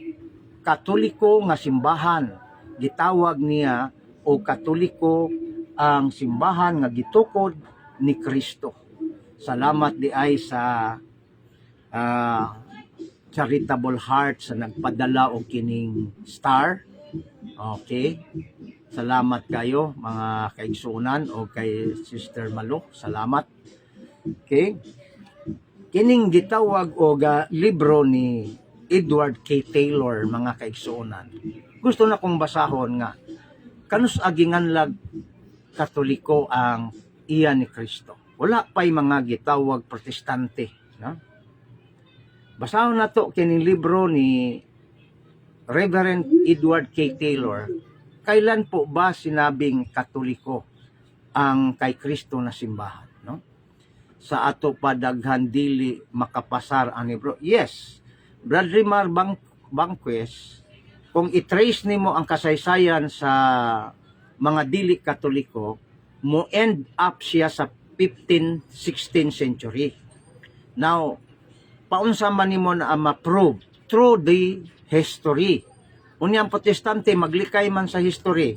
Katoliko nga simbahan gitawag niya o Katoliko ang simbahan nga gitukod ni Kristo. Salamat di ay sa charitable heart sa nagpadala og kining star. Okay? Salamat kayo mga kaigsunan o kay Sister Malo. Salamat. Okay? Kining gitawag og libro ni Edward K. Taylor mga kaigsuonan. Gusto na kong basahon nga kanus agingan lag Katoliko ang iya ni Kristo. Wala pa'y mga gitawag protestante, no? Basahon na to kining libro ni Reverend Edward K. Taylor. Kailan po ba sinabing Katoliko ang kay Kristo na simbahan, no? Sa ato pa daghan dili makapasar ang libro. Yes. Brother Mar Banquez, kung i-trace nimo ang kasaysayan sa mga dili Katoliko, mo end up siya sa 15th, 16th century. Now, paunsa man nimo na ma-prove through the history. Unyang protestante maglikay man sa history,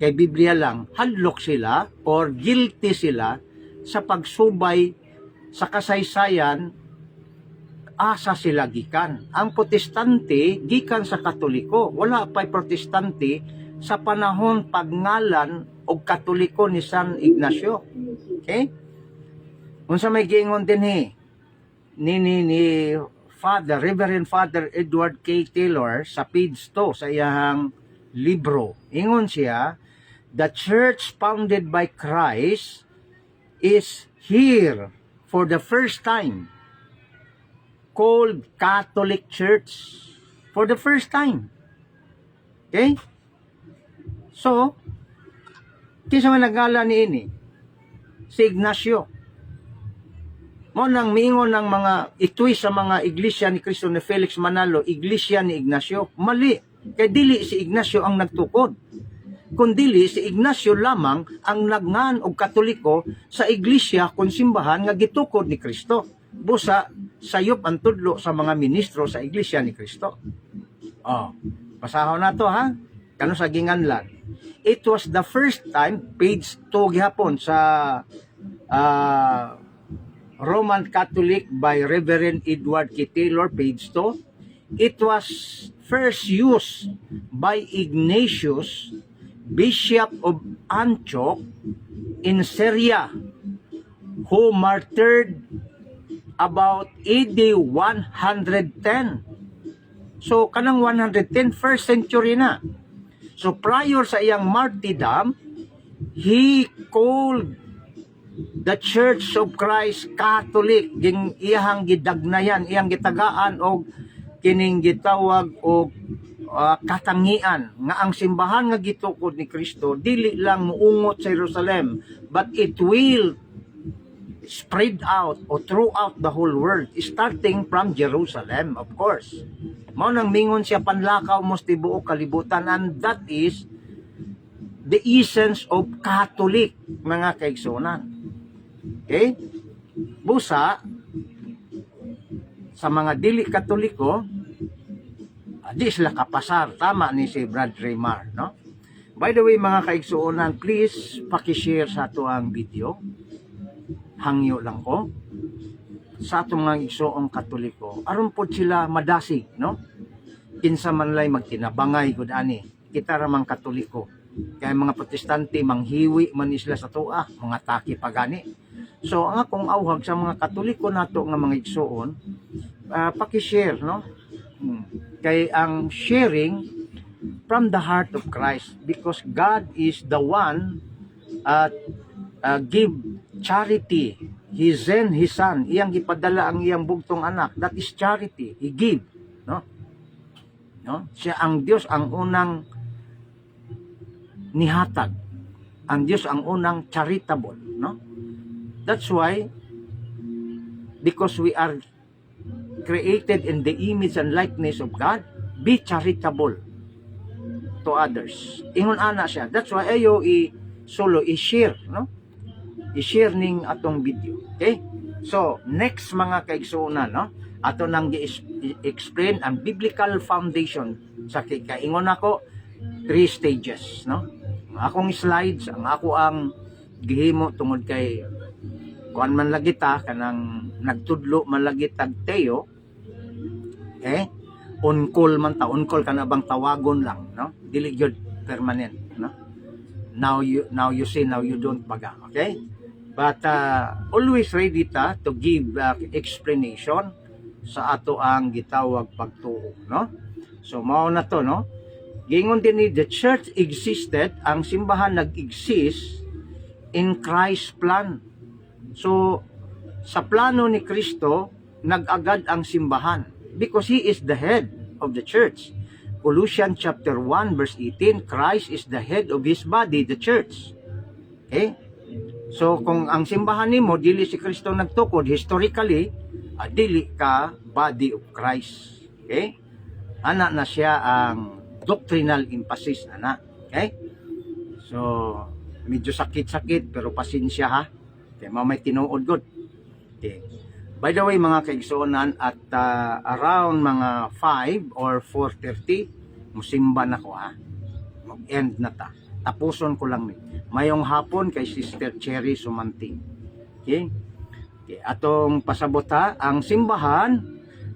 kay Biblia lang, hadlok sila or guilty sila sa pagsubay sa kasaysayan asa sila gikan. Ang protestante gikan sa Katoliko. Wala pa'y protestante sa panahon pagngalan og Katoliko ni San Ignacio. Okay? Unsa may giingon din ni Reverend Father Edward K. Taylor sa page 2 sa iyang libro. Ingon siya, the church founded by Christ is here for the first time called Catholic Church for the first time. Okay? So, kinsa man nagala ni ini? Si Ignacio. Mo nang miingon ng mga ituwi sa mga iglesia ni Cristo ni Felix Manalo, iglesia ni Ignacio. Mali. Kay dili si Ignacio ang nagtukod. Kundili si Ignacio lamang ang nagngan og Katoliko sa iglesia kon simbahan nga gitukod ni Kristo. Busa sayop ang tudlo sa mga ministro sa iglesia ni Kristo. Oh, pasahon na to ha. Kano sa ginganlan. It was the first time, page 2 gihapon sa Roman Catholic by Reverend Edward K. Taylor, page 2. It was first used by Ignatius, Bishop of Antioch in Syria, who martyred about AD 110. So, kanang 110, first century na. So, prior sa iyang martyrdom, he called the Church of Christ Catholic. Iyang gidagnayan, iyang gitagaan o kining gitawag o katangian nga ang simbahan nga gitukod ni Kristo dili lang muungot sa Jerusalem, but it will spread out o throughout the whole world, starting from Jerusalem, of course. Mao nang mingon siya panlakaw mo sa tibuok kalibutan, and that is the essence of Catholic, mga kaigsunan. Okay? Busa, sa mga dili Katoliko, di sila kapasar. Tama ni si Brad Raymar, no? By the way, mga kaigsuonan, please pakishare sa ato ang video. Hangyo lang ko sa atong mga igsoong Katoliko. Aron po sila madasig, no? Kinsa man lay magtinabangay gud ani. Kita ra mang Katoliko. Kaya mga Protestante manghiwi man isla sa tuwa, mga taki pagani. So ang akong awhag sa mga Katoliko nato nga mga igsoon, paki-share, no? Kay ang sharing from the heart of Christ, because God is the one give charity. He sent His Son. Iyang gipadala ang iyang bugtong anak. That is charity. He give, no? No? Siya ang Dios ang unang nihatag. Ang Dios ang unang charitable, no? That's why, because we are created in the image and likeness of God, be charitable to others. Ingon ana siya. That's why ayo i-share, no? I-share ning atong video. Okay? So, next mga kaigsuonan, no? Ato nang i-explain ang biblical foundation sa kaingon ako 3 stages, no? Ang akong slides, ang ako ang gihimo tungod kay kuan man lagi ta kanang nagtudlo man lagi tag Teo. Okay? On call man ta, on call kana bang tawagon lang, no? Dili gyud permanent, no? Now you say, now you don't baga, okay? But always ready ta to give explanation sa ato ang gitawag pagtuo, no? So mao na to, no? Gingon din ni the church existed, ang simbahan nag-exist in Christ's plan. So sa plano ni Kristo nag-agad ang simbahan because He is the head of the church. Colossians chapter 1 verse 18, Christ is the head of His body, the church. Okay? So kung ang simbahan nimo dili si Kristo nagtukod, historically, dili ka body of Christ. Okay? Ana na siya ang doctrinal emphasis, ana. Okay? So medyo sakit-sakit pero pasensya ha. Okay, may tinuod god. Okay. By the way, mga kaigsuonan, at around mga 5 or 4:30, musimba na ko ha. Mag-end na ta. Tapuson ko lang ni. Mayong hapon kay Sister Cherry Sumanting. Okay? Okay. Atong pasabot ha, ang simbahan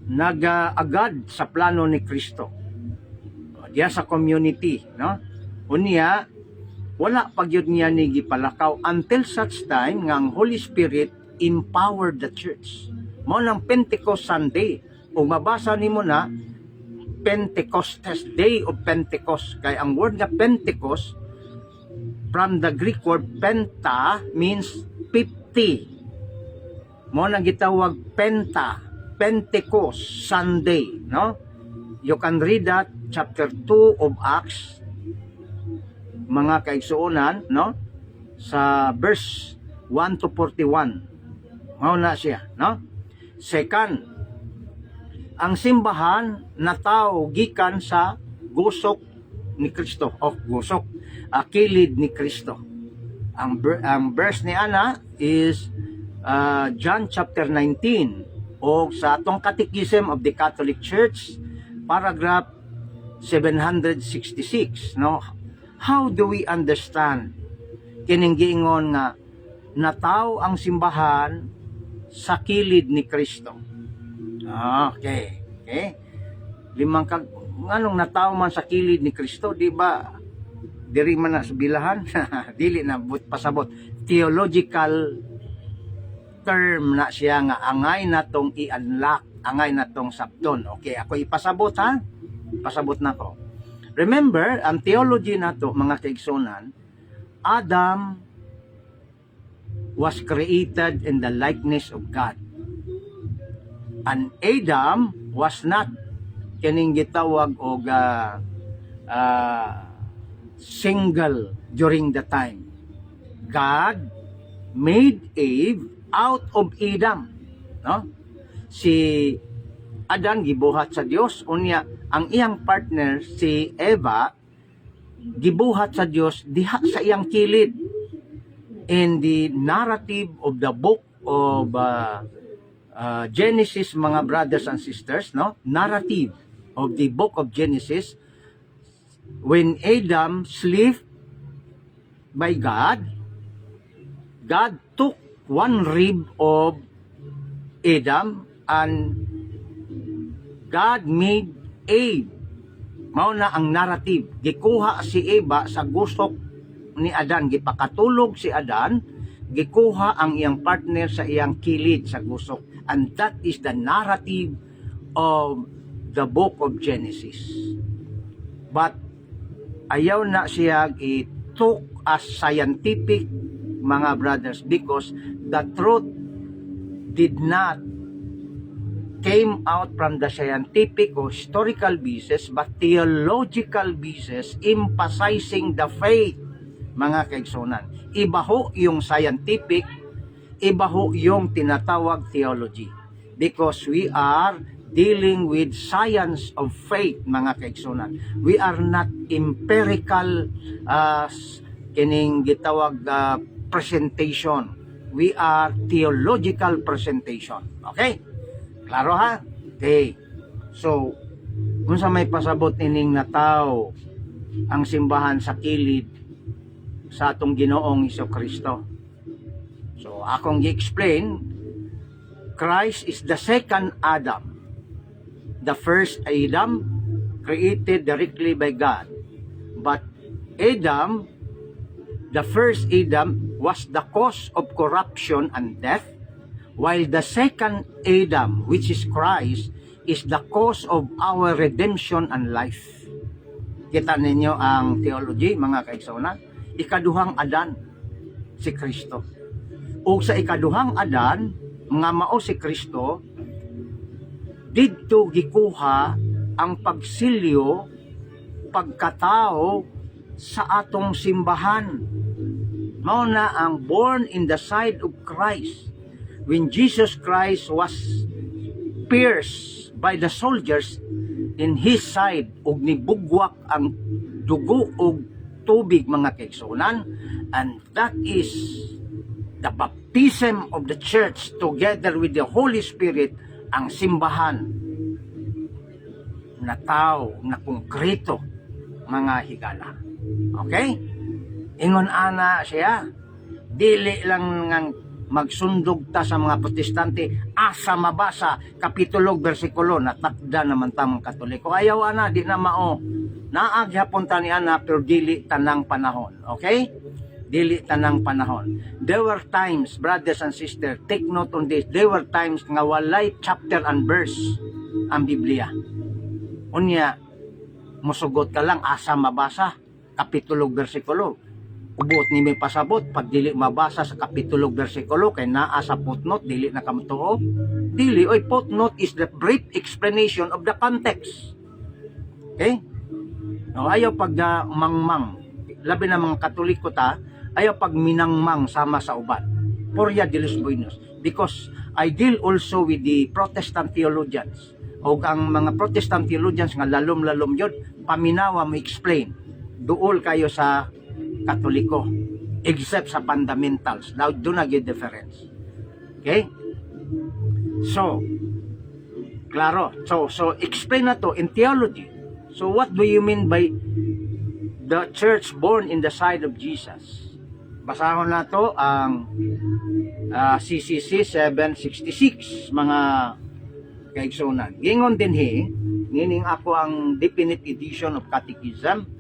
nag-agad sa plano ni Kristo. Diya sa community, no? Unya, wala pagyud niya ni gipalakaw until such time nga ang Holy Spirit empowered the church. Mao nang Pentecost Sunday. Ug mabasa nimo na Pentecostes, Day of Pentecost. Kay ang word nga Pentecost from the Greek word penta means 50. Mao nang gitawag Penta, Pentecost Sunday, no? You can read that chapter 2 of Acts, mga kaigsuonan, no? Sa verse 1 to 41. Mao na siya, no? Second, ang simbahan nataw gikan sa gusok ni Kristo, gusok, kilid ni Kristo. Ang verse ni ana is John chapter 19 o sa atong Catechism of the Catholic Church, paragraph 766, no? How do we understand kining giingon nga nataw ang simbahan sa kilid ni Kristo? Okay. Okay. Limang nganong nataw man sa kilid ni Kristo, di ba? Diri man na sa bilahan, dili na pasabot. Theological term na siya nga angay natong i-unlock, angay natong sabton. Okay, ako ipasabot ha. Pasabot na ko. Remember, ang theology nato mga kaigsonan, Adam was created in the likeness of God. And Adam was not kining gitawag og single during the time. God made Eve out of Adam, no? Si Adan gibuhat sa Dios, unya ang iyang partner si Eva gibuhat sa Dios diha sa iyang kilid. In the narrative of the book of Genesis, mga brothers and sisters, no? Narrative of the book of Genesis, when Adam slept by God, God took one rib of Adam and God made Eve. Mao na ang narrative. Gikuha si Eva sa gusok ni Adan. Gipakatulog si Adan. Gikuha ang iyang partner sa iyang kilid sa gusok. And that is the narrative of the book of Genesis. But ayaw na siya i-took as scientific, mga brothers, because the truth did not came out from the scientific or historical basis, but theological basis, emphasizing the faith, mga kaigsunan. Iba ho yung scientific, iba ho yung tinatawag theology. Because we are dealing with science of faith, mga kaigsunan. We are not empirical kining gitawag presentation. We are theological presentation. Okay? Klaro ha? Okay. So, kung sa may pasabot ining nataw ang simbahan sa kilid sa atong Ginoong Hesukristo. So, akong gi-explain, Christ is the second Adam. The first Adam created directly by God. But Adam, the first Adam, was the cause of corruption and death, while the second Adam, which is Christ, is the cause of our redemption and life. Kita ninyo ang theology, mga kaigsunan. Ikaduhang Adan, si Kristo. O sa ikaduhang Adan, nga mao si Kristo, didto gikuha ang pagsilyo, pagkatao sa atong simbahan. Mao na ang born in the side of Christ. When Jesus Christ was pierced by the soldiers in His side, ug nibugwak ang dugo ug tubig, mga kaigsunan, and that is the baptism of the church together with the Holy Spirit, ang simbahan na tao, na konkreto, mga higala. Okay? Ingon ana siya, dili lang ngang magsundog ta sa mga protestante asa mabasa kapitulo bersikulo na takda naman tamang katoliko. Ayaw ana, di na mao. Naag hapon ta ni ana, pero dili tanang panahon. Okay? Dili tanang panahon. There were times, brothers and sisters, take note on this, there were times nga walay chapter and verse ang Biblia. Unya, musugot ka lang asa mabasa kapitulo bersikulo. Ubot ni may pasabot, pag dili mabasa sa kapitulo bersikulo, kay naa sa footnote, dili na kamtuo. Dili, oy, footnote is the brief explanation of the context. Okay? No, ayaw pag mangmang, labi na mga Katoliko ta, ayaw pag minangmang sama sa uban. Porya de los buenos. Because I deal also with the Protestant theologians. O ang mga Protestant theologians nga lalom-lalom yun, paminawa mo explain. Duol kayo sa Katoliko, except sa fundamentals. Now, do not get difference. Okay? So, klaro. So explain na to in theology. So, what do you mean by the church born in the side of Jesus? Basahon na to ang CCC 766, mga kaigsunan. Gingon din ngining ako ang Definite Edition of Catechism,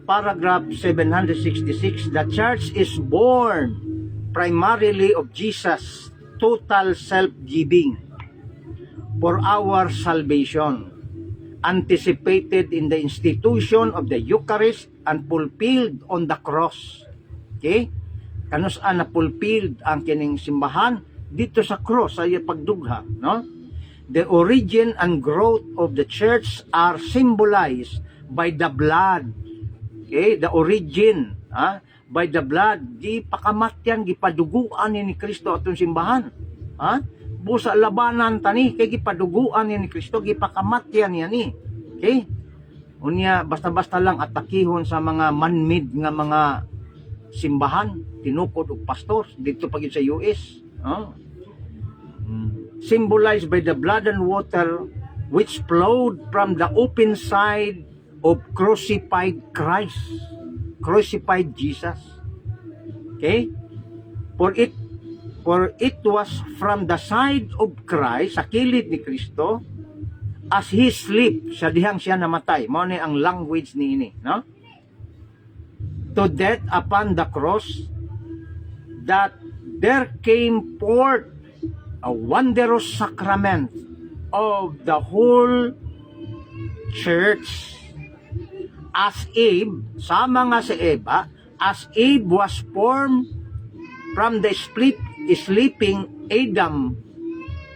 paragraph 766, the church is born primarily of Jesus' total self-giving for our salvation, anticipated in the institution of the Eucharist and fulfilled on the cross. Okay? Kanus-an na fulfilled ang kining simbahan dito sa cross, sa pagdugha, no? The origin and growth of the church are symbolized by the blood. Okay, the origin by the blood, gipakamatyan, gipaduguan ni Kristo atong simbahan. Ha? Busa labanan tani, kay gipaduguan ni Kristo, gipakamatyan niya ni. Okay? Unya, basta-basta lang atakihon sa mga man-made nga mga simbahan, tinukod og pastor, dito pagin sa US. Symbolized by the blood and water which flowed from the open side of crucified Christ. Crucified Jesus. Okay? For it was from the side of Christ, sa kilid ni Kristo, as he sleep, sa dihang siya namatay. Mao ni ang language ni ini, no? To death upon the cross, that there came forth a wondrous sacrament of the whole church. As Eve, sama nga si Eva, as Eve was formed from the sleeping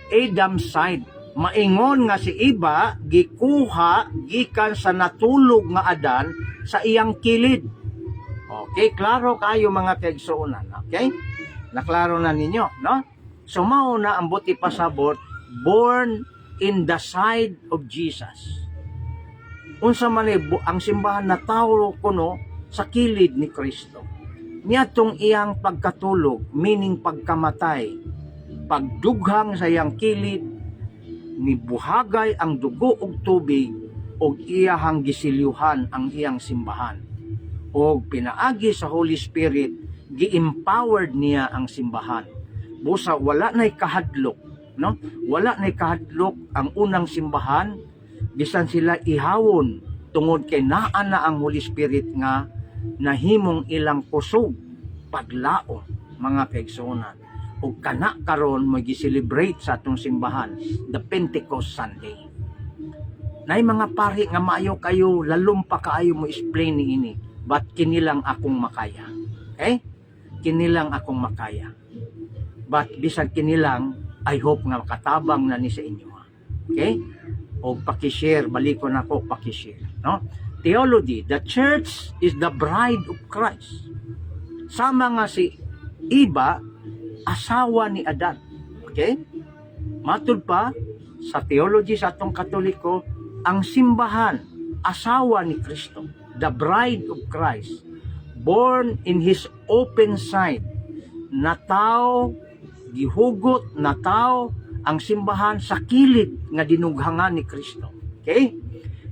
Adam's side. Maingon nga si Eva, gikuha, gikan sa natulog nga Adan sa iyang kilid. Okay, klaro kayo mga kaigsuonan. Okay? Naklaro na ninyo, no? So, mao na ang buti pasabot, born in the side of Jesus. Unsa man ang simbahan na tao kuno sa kilid ni Kristo. Niadtong iyang pagkatulog, meaning pagkamatay, pagdughang sa iyang kilid, nibuhagay ang dugo ug tubig ug iyahang gisilyuhan ang iyang simbahan. Og pinaagi sa Holy Spirit, gi-empowered niya ang simbahan. Busa wala nay kahadlok, no? Wala nay kahadlok ang unang simbahan, bisan sila ihawon tungod kay naa na ang Holy Spirit nga nahimong ilang kusog paglaom mga kaigsuonan. Ug kana karon magi-celebrate sa atong simbahan the Pentecost Sunday. Nay mga pari nga maayo kayo lalom pa kaayo mo explain ni ini, but kinilang akong makaya. Okay? Kinilang akong makaya. But bisan kinilang, I hope nga makatabang na ni sa inyo. Okay? O pakishare, balikon ako, pakishare. No? Theology, the church is the bride of Christ. Sama nga si Eva, asawa ni Adan. Okay? Matud pa, sa theology sa atong Katoliko, ang simbahan, asawa ni Kristo. The bride of Christ. Born in His open side. Na tao, gihugot na tao, ang simbahan sa kilid nga dinughangan ni Kristo. Okay?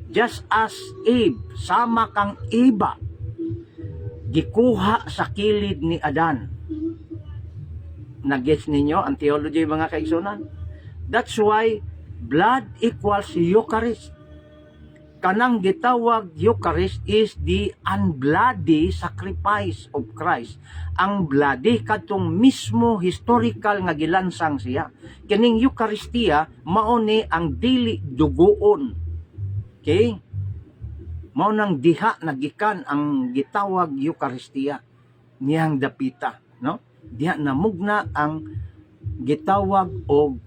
Just as Eve, sama kang Eva, gikuha sa kilid ni Adan. Nag-gets ninyo ang theology mga kaigsuonan? That's why blood equals Eucharist. Kanang gitawag Eucharist is the unbloody sacrifice of Christ. Ang bloody katong mismo historical nga gilansang siya. Kining Eucharistia mao ni ang dili dugoon. Okay? Mao nang diha nagikan ang gitawag Eucharistia niyang dapita, no? Diha namugna ang gitawag og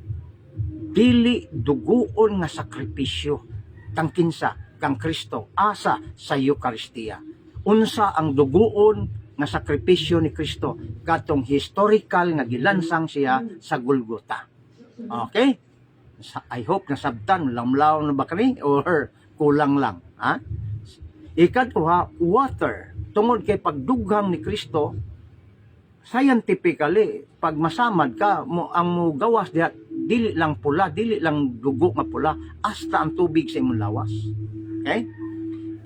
dili dugoon nga sakripisyo kang kinsa kang Kristo asa sa Eucharistia. Unsa ang dugoon nga sakripisyo ni Kristo katong historical nga gilansang siya sa Golgota. Okay? I hope nasabtan lamlaw na ba kani or kulang lang, ha? Ikatuha, water. Tungod kay pagdughang ni Kristo, scientifically, pag masamad ka, ang mo gawas diha dili lang pula, dili lang dugo nga pula, hasta ang tubig sa imong lawas. Okay?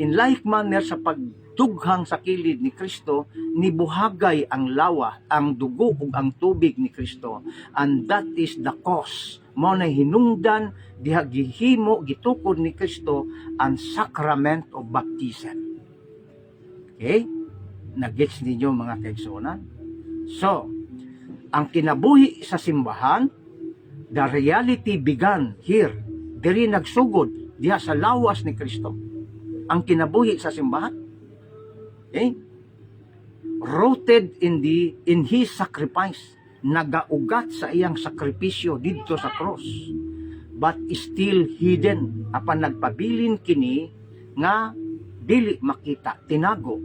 In like manner, sa pagdughang sa kilid ni Kristo, nibuhagay ang lawa, ang dugo ug ang tubig ni Kristo. And that is the cause. Mao na hinungdan, diha gihimo, gitukod ni Kristo, ang sacrament of baptism. Okay? Nagets ninyo mga kaigsuonan? So, ang kinabuhi sa simbahan, the reality began here. Diri nagsugod diha sa lawas ni Kristo. Ang kinabuhi sa simbahan. Okay? Rooted in His sacrifice. Nagaugat sa iyang sakripisyo dito sa cross. But still hidden. Apan nagpabilin kini nga dili makita, tinago.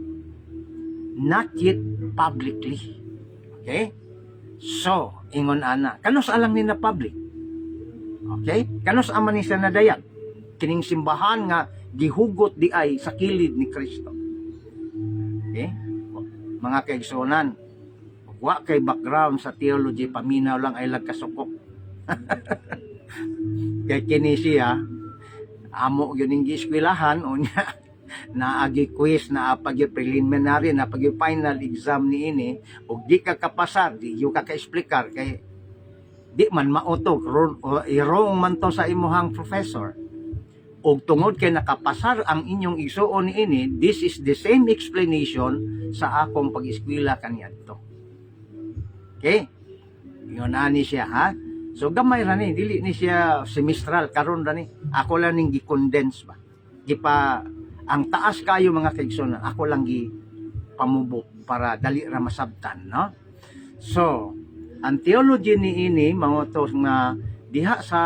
not yet publicly. Okay? So, ingon ana, kanos alang ni na public? Okay? Kanos aman ni siya nadayag? Kining simbahan nga gihugot di ay sa kilid ni Kristo. Okay? Mga kaigsunan, wa kay background sa theology, paminaw lang ay lagkasukok. Kaya kini siya, amo yun yung giskwelahan, o niya, naagi quiz, naapag yung preliminary, naapag yung final exam ni ini, o di ka kapasar, di yung kaka-explicar, kay di man mautog, wrong man to sa imuhang professor. O tungod kay nakapasar ang inyong isuon ni ini, this is the same explanation sa akong pag-eskwela kaniadto. Okay? Yun ani siya, ha? So gamay ra ni, dili ni siya semestral karon ra ni. Ako lang ning gi-condense ba. Ang taas kayo mga kaigsunan, ako lang gi pamubo para dali ra masabtan, no? So, ang theology ni ini mga to nga diha sa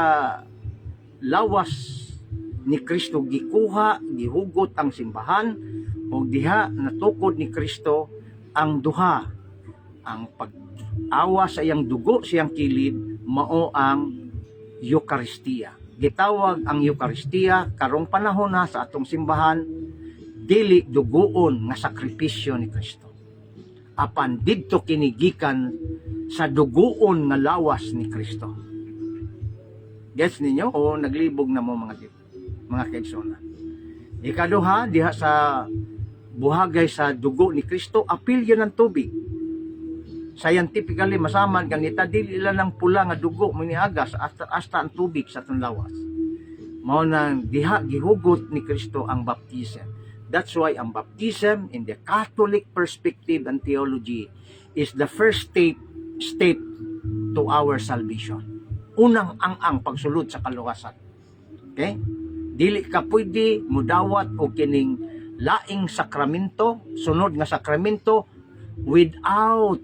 lawas ni Kristo gikuha, gihugot ang simbahan, o diha natukod ni Kristo ang duha, ang pag-awa sa iyang dugo, siyang kilid, mao ang Eucharistia. Gitawag ang Eucharistia karong panahon na sa atong simbahan dili dugoon nga sakripisyo ni Kristo. Apan didto kinigikan sa dugoon nga lawas ni Kristo. Gets ninyo o naglibog na mo mga kaigsunan? Ikaduha, diha sa buhagay sa dugo ni Kristo, apil yun ng tubig. Scientifically masaman ganita dili lang ng pula nga dugo miniagas hasta ang tubig sa atong lawas. Mao nang diha gihugot ni Kristo ang baptism. That's why ang baptism in the Catholic perspective and theology is the first step to our salvation. Unang ang pagsulod sa kaluwasan. Okay? Dili ka pwede mudawat o kining laing sakramento, sunod nga sakramento without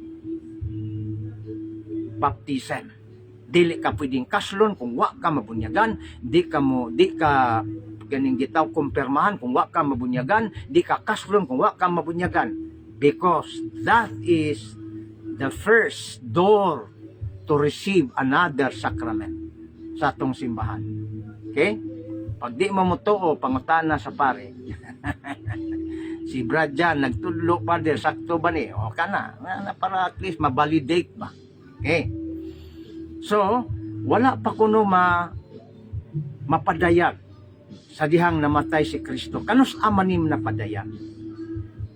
baptism. Dili ka pwedeng kaslon kung wa ka mabunyagan, di ka ganing gitaw kumpirmahan kung wa ka mabunyagan, di ka kaslon kung wa ka mabunyagan, because that is the first door to receive another sacrament sa atong simbahan. Okay? Pag di mo mutuo pangutana sa pare. Si Brad Jan nagtudlo pa der sakto ba ni? O kana, para at least ma-validate ba. Okay. So, wala pa kuno mapadayag sa dihang namatay si Kristo. Kanus amanim na padayag?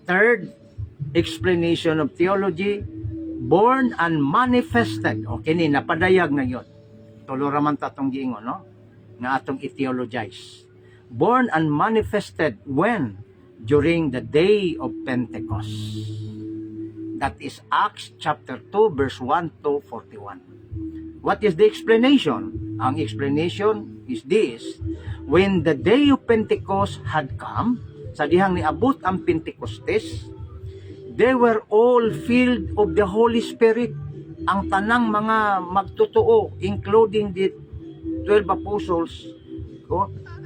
Third explanation of theology, born and manifested. Okay ni, napadayag na yun. Tulo raman tatong giingon, no? Nga atong i-theologize. Born and manifested when? During the day of Pentecost. That is Acts chapter 2 verse 1 to 41. What is the explanation? Ang explanation is this: when the day of Pentecost had come, sa dihang niabot ang Pentecostes, they were all filled of the Holy Spirit. Ang tanang mga magtotoo, including the 12 apostles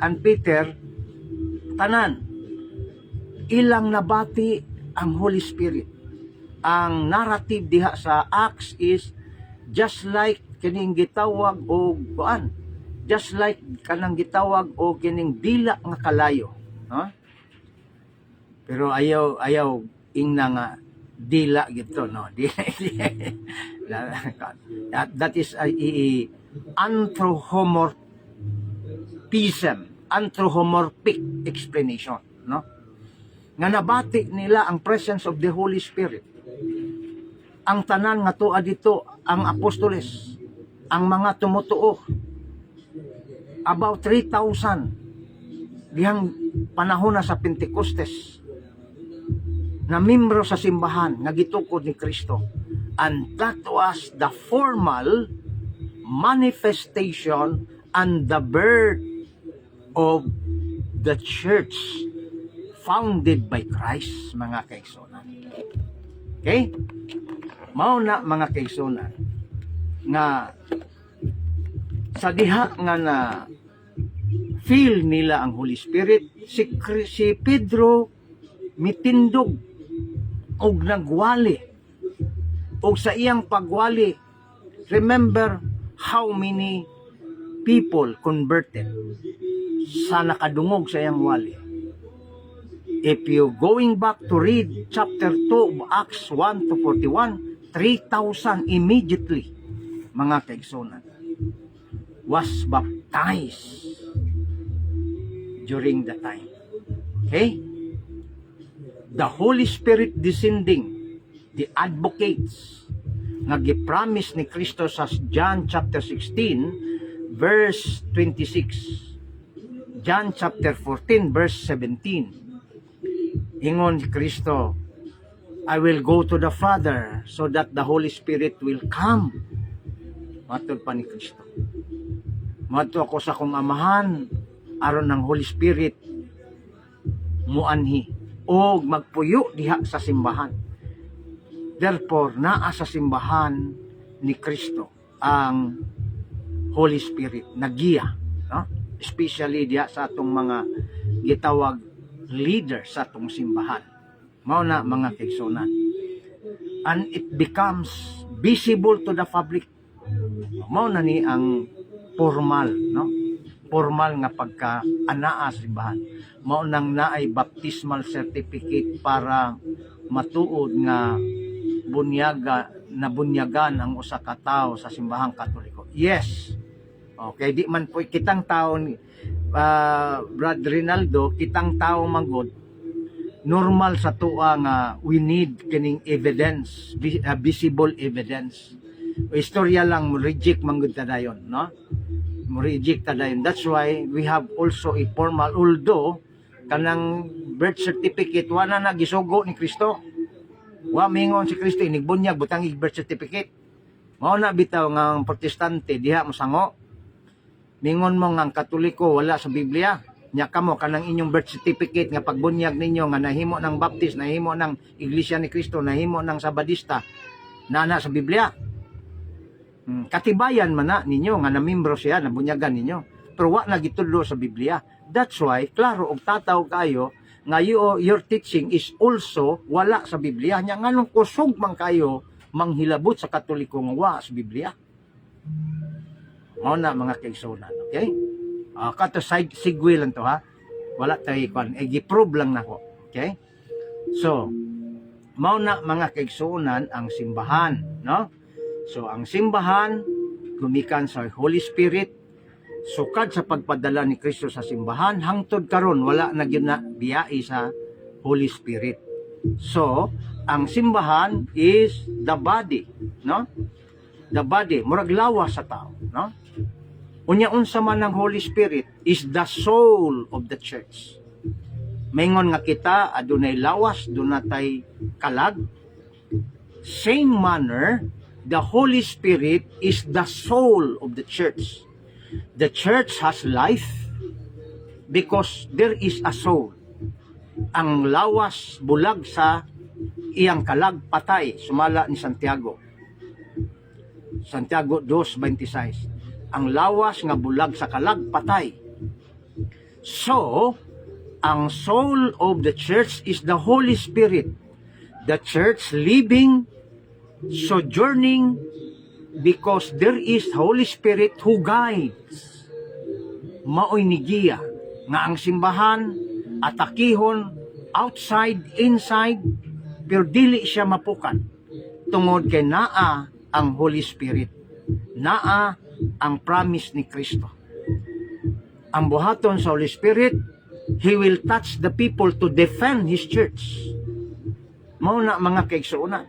and Peter, tanan, ilang nabati ang Holy Spirit. Ang narrative diha sa Acts is just like kining gitawag o kuan, just like kanang gitawag o kining dila nga kalayo, huh? Pero ayaw ingna nga dila gito, no? That is anthropomorphic explanation, no? Nga nabati nila ang presence of the Holy Spirit. Ang tanan nga tuwa dito, ang apostoles, ang mga tumutuo, about 3,000 dihang panahon na sa Pentecostes, na membro sa simbahan nga gitukod ni Kristo. And that was the formal manifestation and the birth of the church founded by Christ, mga kaigsunan. Okay? Mao na mga kaigsunan nga sa diha nga na feel nila ang Holy Spirit, si Pedro mitindog og nagwali. Og sa iyang pagwali, remember how many people converted sa nakadungog sa iyang wali. If you going back to read chapter 2 of Acts 1 to 41, 3,000 immediately, mga kaigsunan, was baptized during the time. Okay? The Holy Spirit descending, the advocates, nga gipromise ni Kristo sa John chapter 16, verse 26. John chapter 14, verse 17. Ingon si Kristo, I will go to the Father so that the Holy Spirit will come. Matod pa ni Kristo. Mato ako sa kong amahan, aron ng Holy Spirit muanhi o magpuyo diha sa simbahan. Therefore, naa sa simbahan ni Kristo ang Holy Spirit, nagiya, no? Especially diha sa atong mga gitawag leader sa atong simbahan. Mao na mga kaigsunan. And it becomes visible to the public. Mao na ni ang formal, no? Formal nga pagka-anaa sa simbahan. Mao nang naay baptismal certificate para matuod nga bunyagan ang usa ka tawo sa simbahang Katoliko. Yes. Okay, di man po kitang tawo ni Brad Rinaldo, kitang tao manggod, normal sa tuwa nga we need kining evidence, visible evidence. Istorya lang, reject manggod ta dayon, no? Reject ta dayon. That's why we have also a formal, although kanang birth certificate wala na gisugo ni Kristo. Wa mingon si Kristo inigbunyag butang birth certificate. Mao na bitaw nga ang protestante diha mosango. Mingon mo nga ang Katoliko wala sa Biblia. Nya kamo kanang inyong birth certificate nga pagbunyag ninyo nga nahimo ng baptist, nahimo ng Iglesia ni Cristo, nahimo ng Sabadista, nana sa Biblia. Katibayan man na ninyo nga namimbro siya, nabunyagan ninyo. Pero wa na gitudlo sa Biblia. That's why, klaro og tataw kayo nga your teaching is also wala sa Biblia. Nya nganong kusog man kayo manghilabot sa Katoliko nga wa sa Biblia. Mao na mga kaigsunan, okay? Kato segue lang to ha. Wala tayo ikon, gi-prove lang nako, okay? So, mao na mga kaigsunan ang simbahan, no? So, ang simbahan gumikan sa Holy Spirit, sukad sa pagpadala ni Kristo sa simbahan, hangtod karon wala na gyud na biyai sa Holy Spirit. So, ang simbahan is the body, no? The body, murag lawas sa tao, no? Unya unsa man ang Holy Spirit is the soul of the church. Maingon nga kita adunay lawas, dunay kalag. Same manner, the Holy Spirit is the soul of the church. The church has life because there is a soul. Ang lawas bulag sa iyang kalag patay, sumala ni Santiago. Santiago 2:26. Ang lawas nga bulag sa kalag patay. So, ang soul of the church is the Holy Spirit. The church living, sojourning, because there is Holy Spirit who guides. Maoy nigiya nga ang simbahan atakihon outside, inside, pero dili siya mapukan. Tungod kay naa ang Holy Spirit. Naa ang promise ni Kristo. Ang buhaton sa Holy Spirit, He will touch the people to defend His church. Mao na mga kaigsuonan.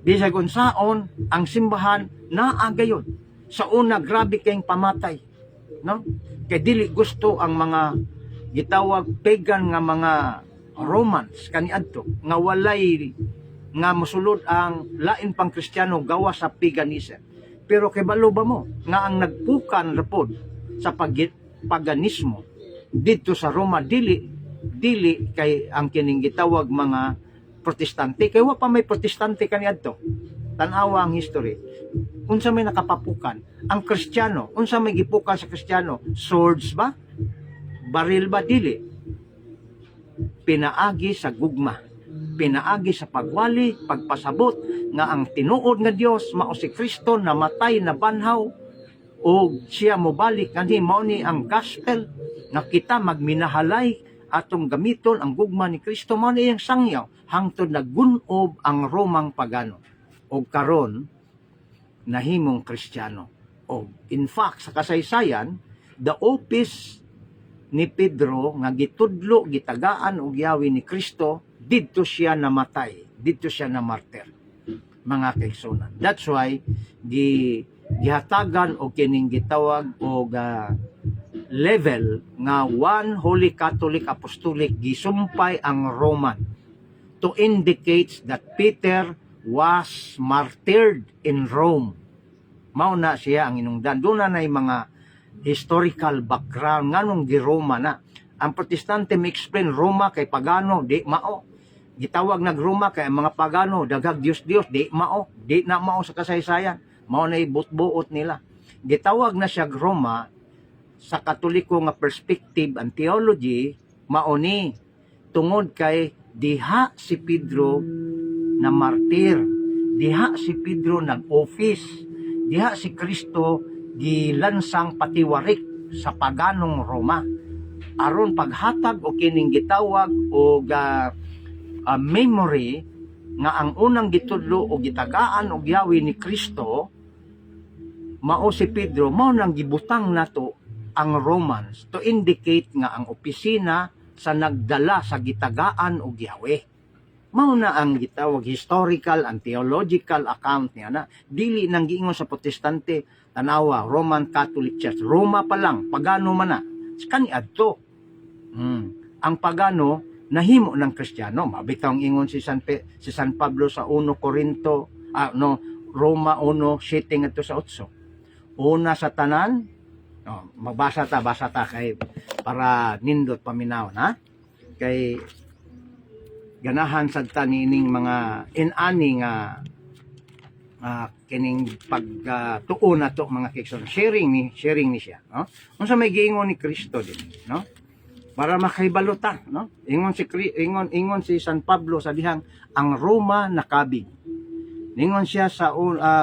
Bisag unsaon ang simbahan naa gayon. Sa una grabe kayong pamatay, no? Kay dili gusto ang mga gitawag pagan nga mga Romans kaniadto nga walay nga mosulod ang lain pang Kristiyano gawa sa paganism. Pero kay balo ba mo nga ang nagpukan rapod sa paganismo dito sa Roma dili kay ang kining gitawag mga protestante kay wa pa may protestante kaniadto. Tan-awa ang history. Unsa may nakapapukan ang Kristiyano, unsa may gipukan sa Kristiyano? Swords ba? Baril ba? Dili. Pinaagi sa gugma. pinaagi sa pagwali, pagpasabot nga ang tinuod nga Dios mao si Kristo namatay na banhaw o siya mobalik kanhi mao ni ang gospel nga kita magminahalay atong gamiton ang gugma ni Kristo mao ni ang sangyaw hangtod naggunob ang Romang pagano o karon nahimong Kristiyano. O in fact sa kasaysayan the office ni Pedro nga gitudlo gitagaan og yawi ni Kristo didto siya namatay, didto siya na martir, mga kaigsunan. That's why gihatagan og kining gitawag og level nga one Holy Catholic Apostolic gisumpay ang Roman to indicate that Peter was martyred in Rome. Mao na siya ang inungdan. Doon na mga historical background nganong gi-Roma na. Ang Protestante may explain Roma kay pagano, di mao. Gitawag nag Roma kay mga pagano, daghag Dios-Dios, di mao. Di na mao sa kasaysayan. Mao na ibut-buot nila. Gitawag na siya Roma sa Katoliko nga perspective and theology, mao ni tungod kay diha si Pedro na martir. Diha si Pedro nag-office. Diha si Kristo gilansang patiwarik sa paganong Roma aron paghatag o kining gitawag og memory nga ang unang gitudlo o gitagaan og yawi ni Kristo mao si Pedro mao nang gibutang nato ang Romans to indicate nga ang opisina sa nagdala sa gitagaan og yawi mao na ang gitawag historical and theological account niya na dili nang giingon sa Protestante tanawa Roman Catholic Church Roma pa lang pagano man na kani adto ang pagano nahimo ng Kristiyano mabitaw ang ingon si San Pablo sa 1 Corinto Roma 1:7 ngadto sa 8 una sa tanan basa ta kay para nindot paminaw na kay ganahan sad ta nining mga inani nga kining pagtuon nato mga kaigsoon sharing ni siya no unsa may giingon ni Kristo din no para makahibalo ta no ingon si San Pablo sa dihang ang Roma nakabig ningon siya sa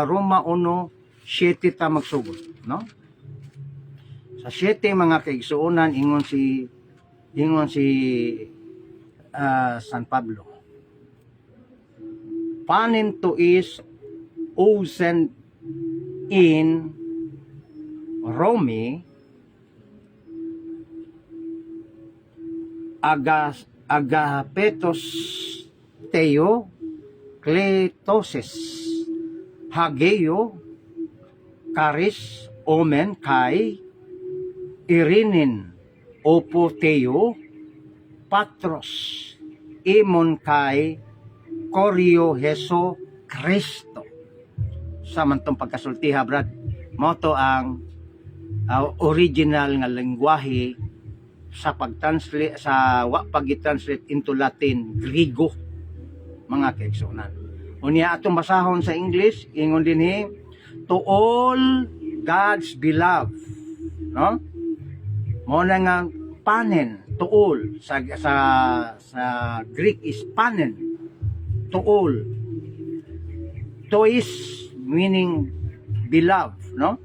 Roma 1:7 ta magsugod no sa 7 mga kaigsuonan ingon si San Pablo panen to is ozen in Rome agapetos teo kletoses hageo karis omen kai irinin opo teo patros imon kai koryo Heso Kristo samantong pagkasultiha brad mo to ang original nga lengguwahe sa pag-translate sa pag-translate into Latin Griego mga kaigsuonan unya atong basahon sa English ingon dinhi to all God's beloved no mo na nga panen to all sa Greek is panen to all to is meaning beloved no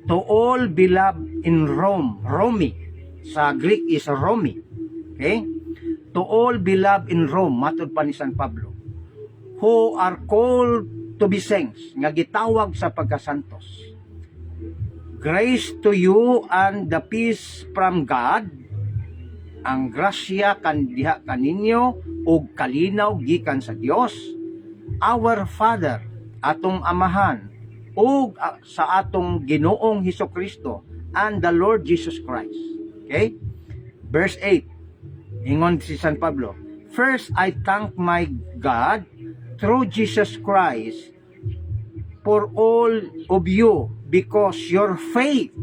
to all beloved in Rome sa Greek is Romi okay to all beloved in Rome matod pa ni San Pablo who are called to be saints nga gitawag sa pagkasantos grace to you and the peace from God ang grasya kandiha kaninyo ug kalinaw gikan sa Dios our Father atong amahan ug sa atong Ginoong Hesukristo and the Lord Jesus Christ. Okay? Verse 8. Ingon si San Pablo, first I thank my God through Jesus Christ for all of you because your faith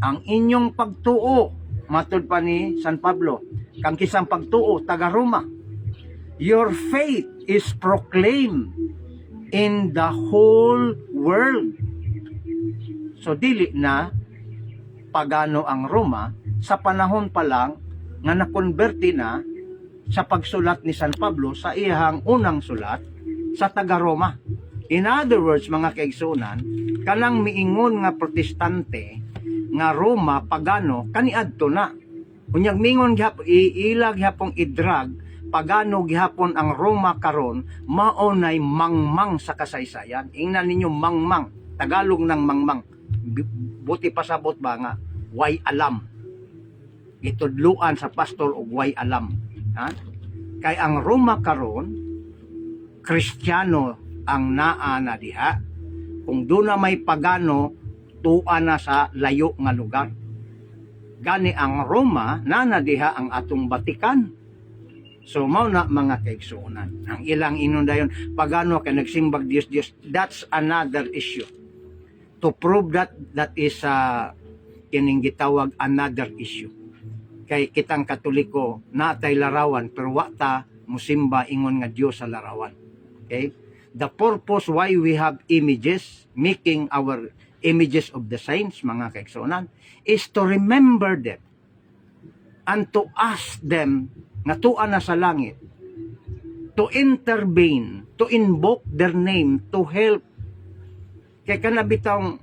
ang inyong pagtuo matod pa ni San Pablo kang kisang pagtuo taga Roma your faith is proclaimed in the whole world. So dili na pagano ang Roma sa panahon pa lang nga nakonberti na sa pagsulat ni San Pablo sa iyang unang sulat sa taga-Roma. In other words, mga kaigsunan, kanang miingon nga protestante nga Roma pagano kaniadto na. Unyag mingon gihapon iilag gihapon idrag pagano gihapon ang Roma karon maunay mangmang sa kasaysayan. Ingnan ninyo mangmang, Tagalog ng mangmang. Buti pasabot ba nga way alam. Itudluan sa pastor og way alam. Ha? Kay ang Roma karon Kristiyano ang naa na diha. Kung doon na may pagano, tuan na sa layo nga lugar. Gani ang Roma, na diha ang atong Batikan. So, mao na mga kaigsuonan. Ang ilang inundayon, pagano kay nagsimbag Diyos, that's another issue. To prove that is kining gitawag another issue. Kay kitang Katoliko, natay larawan, pero wata musimba ingon nga Dios sa larawan. Okay? The purpose why we have images, making our images of the saints, mga kaigsuonan, is to remember them and to ask them nga tuan na sa langit, to intervene, to invoke their name, to help. Kay kanabitang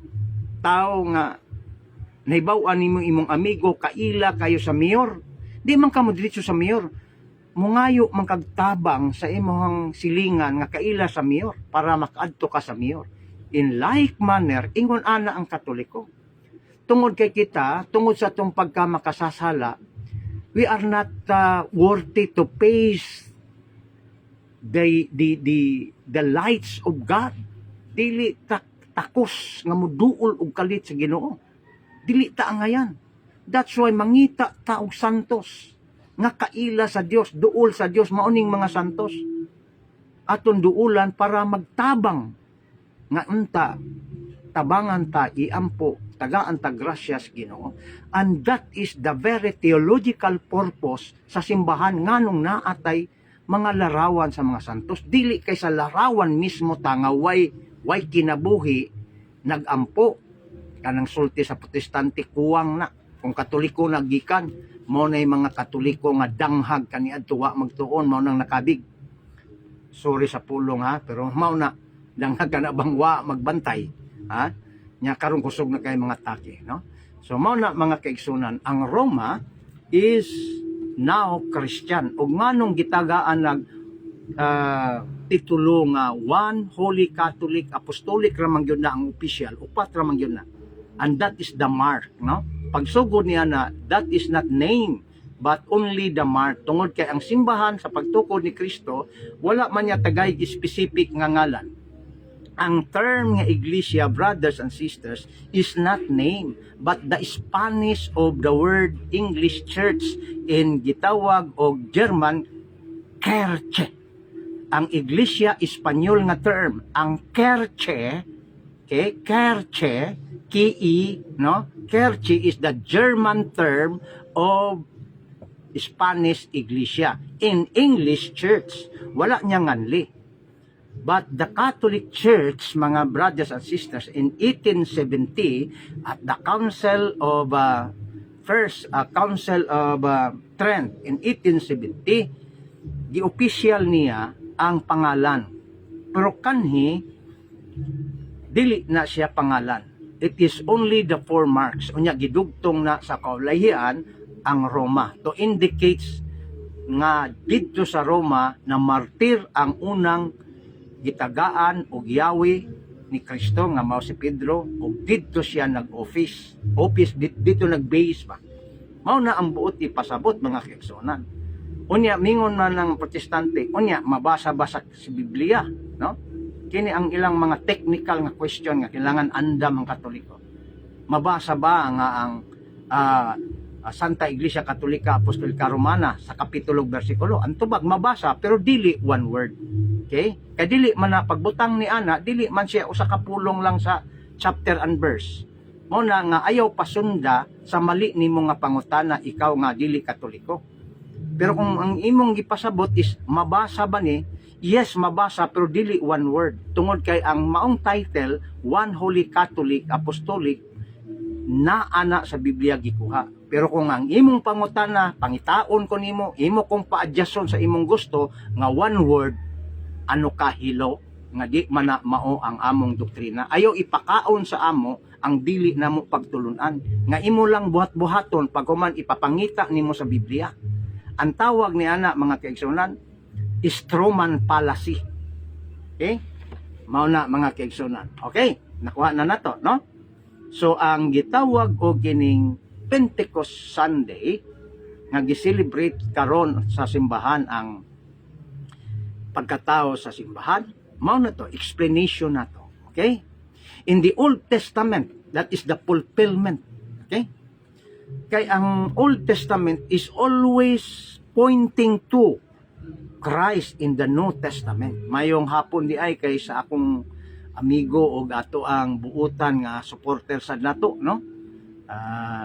tao nga nahibaw-an nimo imong amigo, kaila kayo sa mayor, di man ka mo diretso sa mayor, mungayo man kagtabang sa imong silingan nga kaila sa mayor para makaadto ka sa mayor. In like manner, ingon ana ang Katoliko. Tungod kay kita, tungod sa itong pagkamakasasala, we are not worthy to face the lights of God. Dili takos nga muduol og kalit sa Ginoo. Dili ta ngayan. That's why mangita ta og santos nga kaila sa Dios, duol sa Dios, mauning mga santos. Aton duulan para magtabang nga unta tabangan ta iampo tagaan ta grasya sa Ginoo. And that is the very theological purpose sa simbahan nganong naatay mga larawan sa mga santos. Dili kay sa larawan mismo ta nga way kinabuhi nagampo. Kanang sulti sa protestante kuwang na. Kung Katoliko nagikan, mao nay mga Katoliko nga danghag kaniadto wa magtuon, mao nang nakabig. Sorry sa pulong ha, pero mao na danghag kana bang wa magbantay, ha? Nya karon kusog na kay mga take, no? So mao na mga kaigsunan, ang Roma is now Christian. Ug nganong gitagaan nag titulo nga one Holy Catholic Apostolic ramang gyud na ang official, upat ramang gyud na. And that is the mark, no? Pagsugod niya na, that is not name, but only the mark. Tungod kay ang simbahan sa pagtukod ni Kristo, wala man niya tagay specific nga ngalan. Ang term nga iglesia, brothers and sisters, is not name, but the Spanish of the word English church in gitawag o German, Kirche. Ang iglesia, Espanyol nga term. Ang Kirche, okay, Kirche, Ki, no? Kirche is the German term of Spanish iglesia. In English church, wala niya nganli. But the Catholic Church, mga brothers and sisters, in 1870, at the Council of Trent in 1870, gi-official niya ang pangalan. Pero kanhi, dili na siya pangalan. It is only the 4 marks. Unya gidugtong na sa kaulahian ang Roma to indicates nga dito sa Roma na martir ang unang gitagaan o giyawi ni Kristo nga mao si Pedro o dito siya nag-office dito nag-base ba. Mao na ang buot ipasabot mga kaigsuonan. Unya mingon man ng protestante, unya mabasa ba sa Biblia, no? Kini ang ilang mga technical nga question nga kailangan andam ang Katoliko. Mabasa ba nga ang Santa Iglesia Katolika Apostolika Romana sa kapitulo bersikulo? Ang tubag mabasa pero dili one word. Okay? Kaya dili man na pagbutang ni ana, dili man siya usa ka pulong lang sa chapter and verse. Mo na nga ayaw pasunda sa mali nimo nga pangutana ikaw nga dili Katoliko. Pero kung ang imong gipasabot is mabasa ba ni? Yes, mabasa pero dili one word. Tungod kay ang maong title, One Holy Catholic Apostolic, na ana sa Biblia gikuha. Pero kung ang imong pangutana, pangitaon ko nimo, imo kong pa-adjuston sa imong gusto nga one word, ano ka hilo nga di man na mao ang among doktrina. Ayaw ipakaon sa amo ang dili namo pagtulunan nga imo lang buhat-buhaton pag human ipapangita nimo sa Biblia. Ang tawag ni ana mga kaigsunan, Stroman fallacy. Okay? Mao na mga kaigsunan. Okay? Nakuha na nato, no? So ang gitawag og kining Pentecost Sunday nga gi-celebrate karon sa simbahan ang pagkatao sa simbahan, mao na to, explanation na to. Okay? In the Old Testament, that is the fulfillment. Okay? Kay ang Old Testament is always pointing to Christ in the New Testament. Mayong hapon di ay kay sa akong amigo o ato ang buutan nga supporter sa nato, no?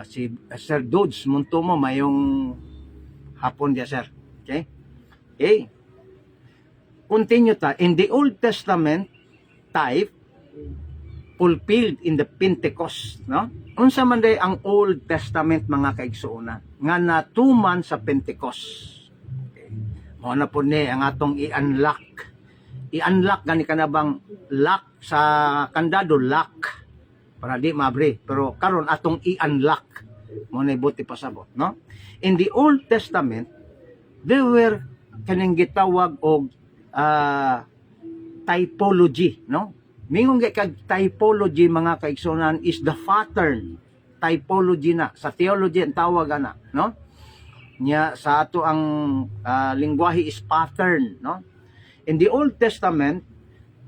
Si Sir Dudes Muntumo, mayong hapon dia, sir. Okay? Okay. Continue ta. In the Old Testament type, fulfilled in the Pentecost, no? Unsa man day ang Old Testament mga kaigsuonan nga natuman sa Pentecost. Okay. Mao na po ni ang atong i-unlock. I-unlock gani kanabang lock sa kandado, lock para di mabre. Pero karon atong i-unlock. Mo na buti pasabot, no? In the Old Testament, there were kaning gitawag og typology, no? Mingon kag typology mga kaigsunan is the pattern. Typology na sa theology ang tawag ana, no? Nya sa ato ang lingwahe is pattern, no? In the Old Testament,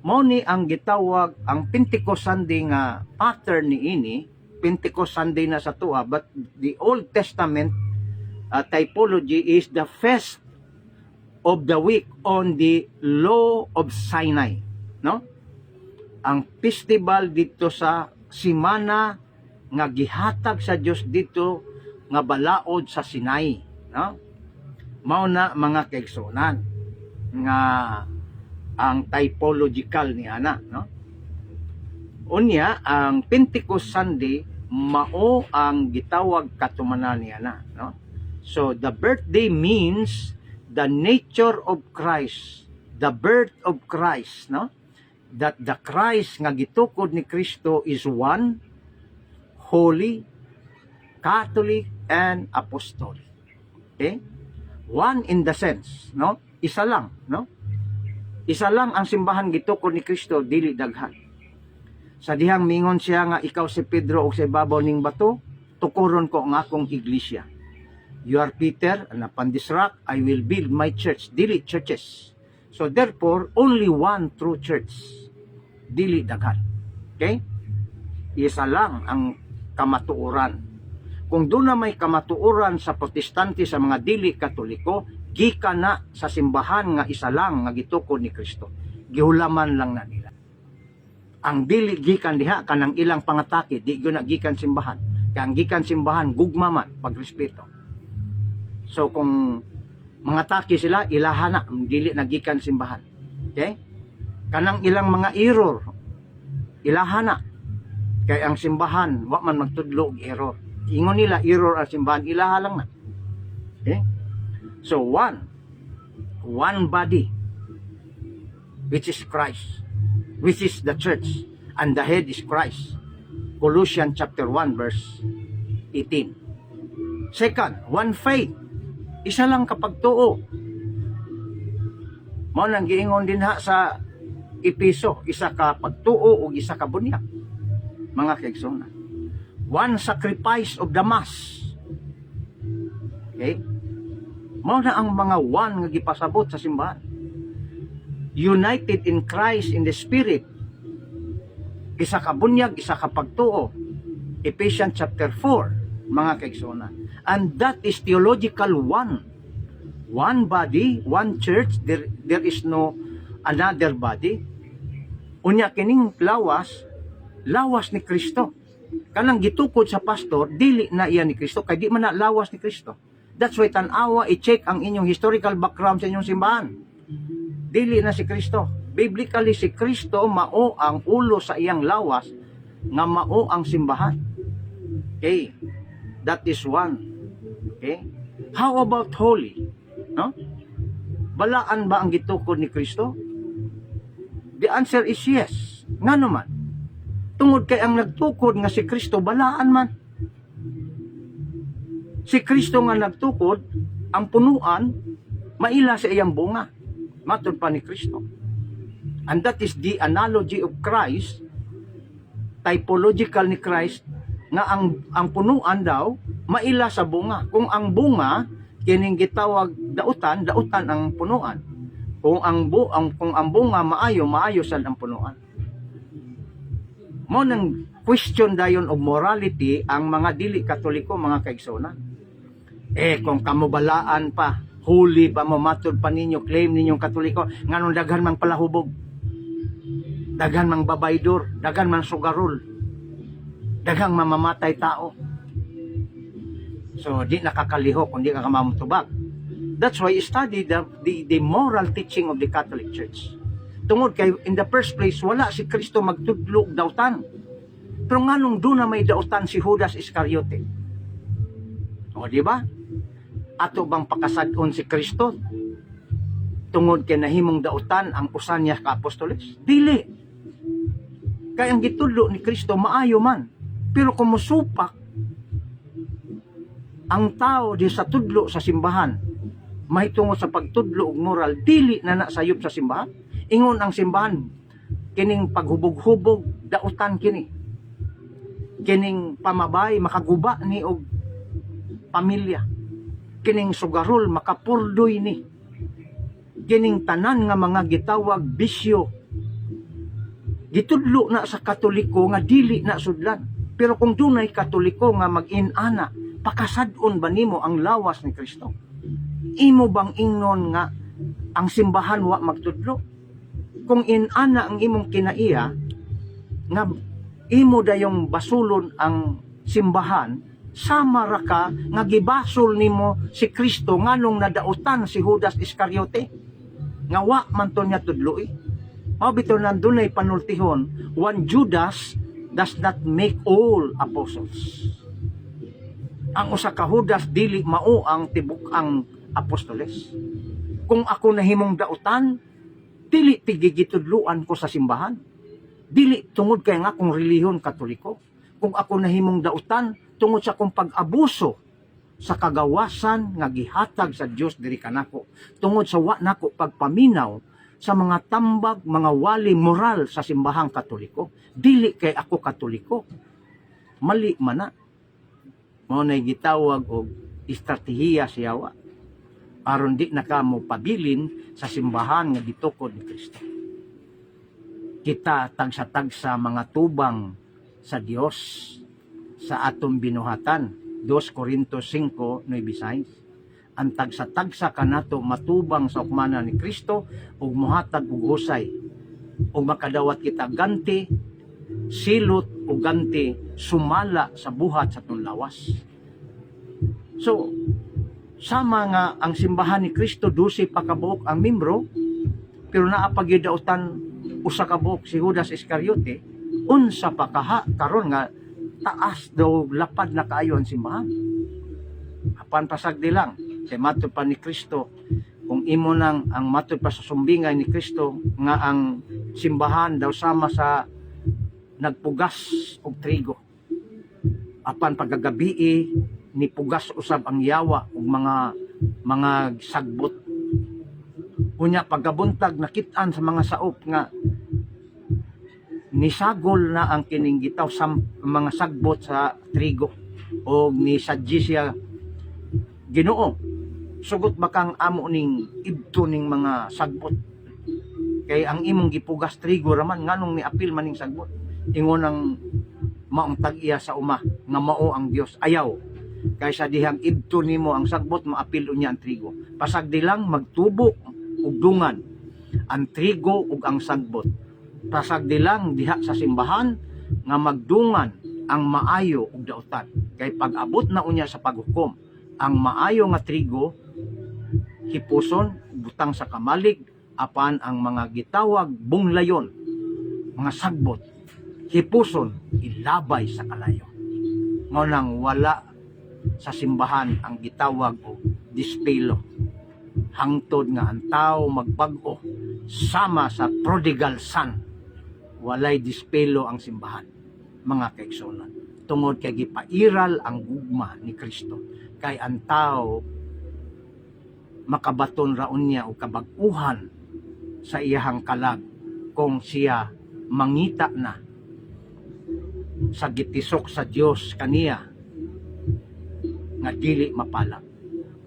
mao ni ang gitawag ang Pentecost Sunday nga pattern niini. Pentecost Sunday na sa tuwa, but the Old Testament typology is the first of the week on the law of Sinai, no? Ang festival dito sa simana nga gihatag sa Dios dito nga balaod sa Sinai, no? Mao na mga kaigsunan nga ang typological ni ana, no? Unya ang Pentecost Sunday mao ang gitawag katumanan ni ana, no? So the birthday means the nature of Christ, the birth of Christ, no? That the Christ nga gitukod ni Kristo is one, holy, Catholic, and apostolic. Okay? One in the sense, no? Isa lang, no? Isa lang ang simbahan gitukod ni Kristo, dili daghan. Sa dihang mingon siya nga ikaw si Pedro o sa ibabaw ning bato, tukuron ko ang akong iglesia. You are Peter, and upon this rock I will build my church. Dili churches. So therefore, only one true church. Dili daghan. Okay? Isa lang ang kamatuoran. Kung doon na may kamatuoran sa protestante sa mga dili katoliko, gikan na sa simbahan nga isa lang nga gitukod ni Kristo. Gihulaman lang na nila. Ang dili gikan diha kanang ilang pangatake, di gyud na gikan simbahan. Kaya ang gikan simbahan gugma man pagrespeto. So kung mga taki sila, ilahana, dili nagikan simbahan. Okay? Kanang ilang mga error, ilahana. Kaya ang simbahan, wa man magtudlo og error. Ingon nila, error ang simbahan, ilaha lang na. Okay? So one body, which is Christ, which is the church, and the head is Christ. Colossians chapter 1, verse 18. Second, one faith. Isa lang kapagtuo. Mao nang giingon din ha sa Epeso, isa ka pagtuo o isa ka bunyag. Mga kaigsunan. One sacrifice of the mass. Okay? Mao na ang mga one nga gipasabot sa simbahan. United in Christ in the Spirit. Isa ka bunyag, isa ka pagtuo. Ephesians chapter 4, mga kaigsunan. And that is theological one. One body, one church, there is no another body. Unya kining lawas ni Kristo. Kanang gitukod sa pastor, dili na iya ni Kristo, kay di man na lawas ni Kristo. That's why tanawa, i-check ang inyong historical background sa inyong simbahan. Dili na si Kristo. Biblically, si Kristo mao ang ulo sa iyang lawas, nga mao ang simbahan. Okay, that is one. Okay? How about holy? No? Balaan ba ang gitukod ni Kristo? The answer is yes. Nga naman. Tungod kay ang nagtukod nga si Kristo, balaan man. Si Kristo nga nagtukod, ang punuan, maila sa iyang bunga. Matod pa ni Kristo. And that is the analogy of Christ, typological ni Christ, nga ang punuan daw, maila sa bunga. Kung ang bunga, kining gitawag dautan, dautan ang punuan. Kung ang bunga maayo sad ang punuan. Mo nang question dayon og morality ang mga dili Katoliko, mga kaigsoona. Kung kamubalaan pa, holy pa mo, matod pa ninyo, claim ninyong Katoliko, nganong daghan mang palahubog, daghan mang babaydor, daghan mang sugarol, daghang mamamatay tao. So, di nakakaliho kung di ka mamutubag. That's why you study the moral teaching of the Catholic Church. Tungod kay, in the first place, wala si Kristo magtudlo og dautan. Pero nganong doon na may dautan si Judas Iscariote? O, di ba? Ato bang pakasad-on si Kristo? Tungod kay nahimong dautan ang usan niya ka apostoles? Dili. Kaya ang gitudlo ni Kristo, maayo man. Pero kung musupak ang tao di sa tudlo sa simbahan, mahitungod sa pagtudlo og moral, dili na sayop sa simbahan. Ingon ang simbahan, kining paghubog-hubog, dautan kini. Kining pamabay, makaguba ni og pamilya. Kining sugarol, makapurdoy ni. Kining tanan nga mga gitawag bisyo, gitudlo na sa Katoliko nga dili na sudlan. Pero kung dunay Katoliko nga mag-inana, pakasad-on ba nimo ang lawas ni Kristo? Imo bang ingnon nga ang simbahan wa magtudlo? Kung inana ang imong kinaiya, nga imo dayong basulon ang simbahan, sama ra ka nga gibasol nimo si Kristo nganong nadautan si Judas Iscariote. Nga wa man to niya tudloi. Mao bitaw nandunay panultihon, one Judas does not make all apostles. Ang usa ka Judas dili mao ang tibuk-ang apostoles. Kung ako nahimong dautan, dili tigigitudluan ko sa simbahan. Dili tungod kay nga kung relihiyon Katoliko. Kung ako nahimong dautan, tungod sa kung pag-abuso sa kagawasan nga gihatag sa Dios diri kanako. Tungod sa wa nako pagpaminaw sa mga tambag, mga wali moral sa simbahang Katoliko. Dili kay ako Katoliko. Mali man na. Mao nay gitawag og estratehiya sa Yawa. Aron di na ka mo pabilin sa simbahan nga gitukod ni Kristo. Kita tagsa-tagsa mga tubang sa Dios sa atong binuhatan. 2 Corintios 5:9-16. Ang tagsa-tagsa kanato matubang sa ukmana ni Kristo ug mohatag og husay. Ug makadawat kita ganti, silot o ganti, sumala sa buhat sa atong lawas. So, sama nga ang simbahan ni Kristo 12 pa kabuok ang membro, pero naapagidautan usa ka buok si Judas Iscariote, unsa pa kaha karon nga taas daw lapad na kaayo ang simbahan. Apan pasagdi lang, kay matod pa ni Kristo, kung imo nang ang matod pa sa sumbingay ni Kristo nga ang simbahan daw sama sa nagpugas og trigo. Apan pagagabi ni pugas usab ang yawa ug mga sagbot. Unya pagabuntag nakit-an sa mga saop nga nisagol na ang kining gitaw sa mga sagbot sa trigo o ni sadji siya Ginoo. Sugot bakang amo ning ibto ning mga sagbot. Kay ang imong gipugas trigo raman nganong ni apil maning sagbot. Ingon ang maong tag-iya sa uma nga mao ang Dios. Ayaw. Kaysa dihang ibto nimo ang sagbot, maapil unya ang trigo. Pasagdi lang magtubo ug dungan ang trigo ug ang sagbot. Pasagdi lang diha sa simbahan nga magdungan ang maayo ug dautan. Kay pag-abot na unya sa paghukom, ang maayo nga trigo hipuson butang sa kamalig, apan ang mga gitawag bunglayon, mga sagbot hipuson ilabay sa kalayo. Mao nang wala sa simbahan ang gitawag og dispelo. Hangtod nga ang tao magbag-o sama sa prodigal son. Walay dispelo ang simbahan, mga kaigsunan. Tungod kay gipairal ang gugma ni Kristo. Kay ang tao makabaton raon niya o kabag-uhan sa iyahang kalag kung siya mangita na sa gitisok sa Dios kaniya nga dili mapalag.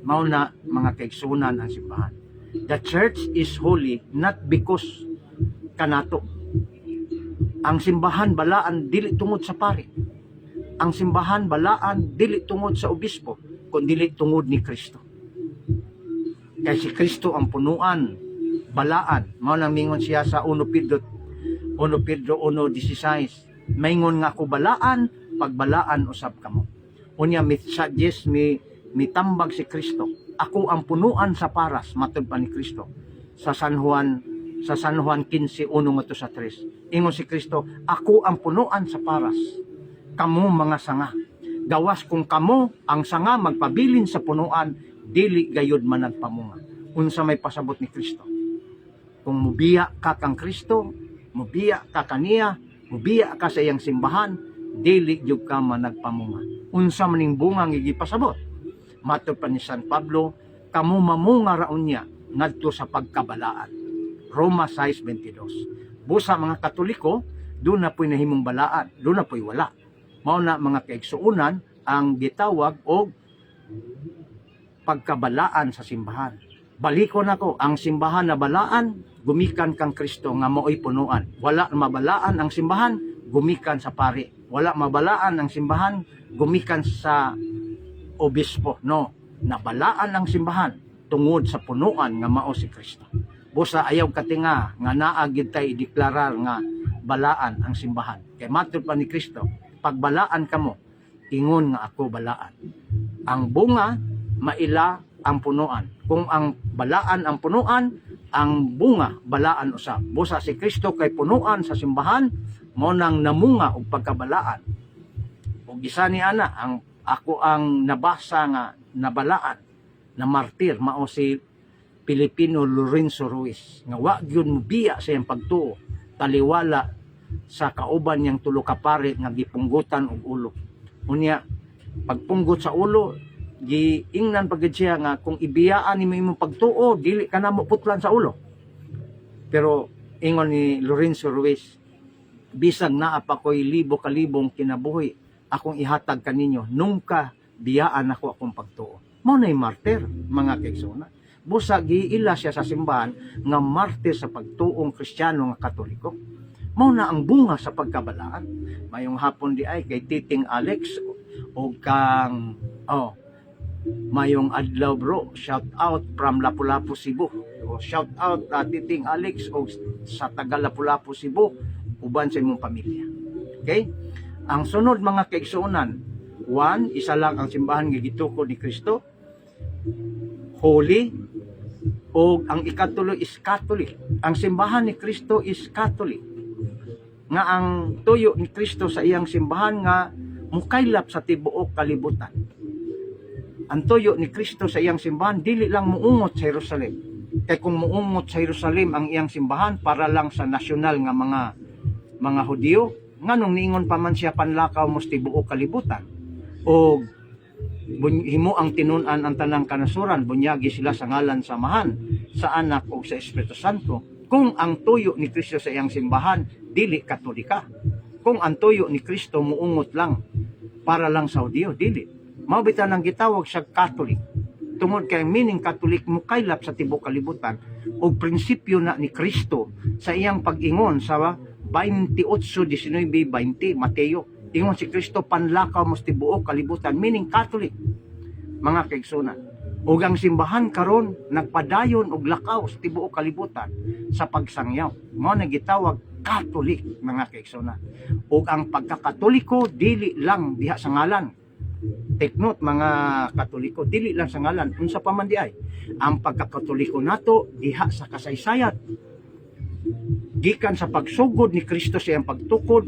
Mao na mga kaigsunan ang simbahan. The church is holy not because kanato. Ang simbahan balaan dili tungod sa pari. Ang simbahan balaan dili tungod sa obispo, kundi dili tungod ni Kristo. Kaya si Kristo ang punuan, balaan. Mao nang mingon siya sa 1 Pedro 1:16. Maingon nga ako balaan, pagbalaan usab kamo. Unya suggest mitambag si Kristo. Ako ang punuan sa paras, matud pa ni Kristo. Sa San Juan 15:1 ngadto sa 3. Ingon si Kristo, ako ang punuan sa paras. Kamo mga sanga. Gawas kung kamo ang sanga magpabilin sa punuan, dili gayud man nagpamunga. Unsa may pasabot ni Kristo? Kung mubiya ka kang Kristo, mubiya ka kaniya, mubiya ka sa iyang simbahan, dili jud ka man nagpamunga. Unsa maning bunga nga gipasabot? Matud pa ni San Pablo, kamo mamunga raon niya ngadto sa pagkabalaan. Roma 6:22. Busa mga Katoliko, doon na po'y nahimong balaan, doon na po'y wala. Mao na mga kaigsuunan ang gitawag og pagkabalaan sa simbahan. Balikon ako, ang simbahan na balaan, gumikan kang Kristo nga mao'y punuan. Wala mabalaan ang simbahan, gumikan sa pari. Wala mabalaan ang simbahan, gumikan sa obispo. No, nabalaan ang simbahan tungod sa punuan nga mao si Kristo. Busa ayaw katinga nga naagid tay deklarar nga balaan ang simbahan. Kay matud pa ni Kristo, pagbalaan kamo, ingon nga ako balaan. Ang bunga maila ang punuan. Kung ang balaan ang punuan, ang bunga balaan usab. Busa si Kristo kay punuan sa simbahan, mo nang namunga og pagkabalaan. Ug isa ni ana ang ako ang nabasa nga nabalaan na martir mao si Pilipino Lorenzo Ruiz nga wa gyud mobiya sa iyang pagtuo taliwala sa kauban niyang tulo ka pare nga gipunggutan og ulo. Unya pagpunggot sa ulo giingnan pagid siya nga kung ibiyaan nimo imong pagtuo dili ka na mo putlan sa ulo. Pero ingon ni Lorenzo Ruiz, bisag naa pa ko'y libo kalibong kinabuhi akong ihatag kaninyo nungka biyaan ako akong pagtuo. Mao nay martir mga kaigsunan. Busa giila siya sa simbahan nga martir sa pagtuong Kristiyano nga Katoliko. Mao na ang bunga sa pagkabalaan. Mayong hapon di ay kay Titing Alex o kang mayong adlaw bro, shout out from Lapu-Lapu, Cebu. O shout out Titing Alex o sa taga Lapu-Lapu, Cebu, uban sa imong pamilya. Okay? Ang sunod mga kaigsuonan, 1, isa lang ang simbahan nga gitukod ni Kristo, holy, o ang ikatulo is Catholic. Ang simbahan ni Kristo is Catholic. Nga ang tuyo ni Kristo sa iyang simbahan nga mukaylap sa tibuok kalibutan. Ang tuyo ni Kristo sa iyang simbahan dili lang muungot sa Jerusalem. Kay kung muungot sa Jerusalem ang iyang simbahan para lang sa nasyonal nga mga Hudyo, nganong niingon pa man siya panlakaw mo sa tibuok kalibutan. O himo ang tinunan ang tanang kanasuran, bunyagi sila sa ngalan samahan sa anak o sa Espiritu Santo. Kung ang tuyo ni Kristo sa iyang simbahan dili Katolika, kung ang tuyo ni Kristo muungot lang para lang sa Hudyo, dili. Mao bitan ang gitawag sa Catholic. Tungod kay meaning Catholic mukaylap sa tibuok kalibutan og prinsipyo na ni Kristo sa iyang pag-ingon sa 28:19-20 Mateo. Ingon si Kristo, panlakaw mo sa tibuok kalibutan, meaning Catholic, mga kaigsunan. Ug ang simbahan karon nagpadayon og lakaw sa tibuok kalibutan sa pagsangyaw. Mao na gitawag Catholic, mga kaigsunan. Ug ang pagkakatoliko dili lang diha sa ngalan. Take note mga Katoliko, dili lang sa ngalan, unsa pa man di ay. Ang pagkakatoliko nato diha sa kasaysayat. Gikan sa pagsugod ni Kristo sa iyang pagtukod,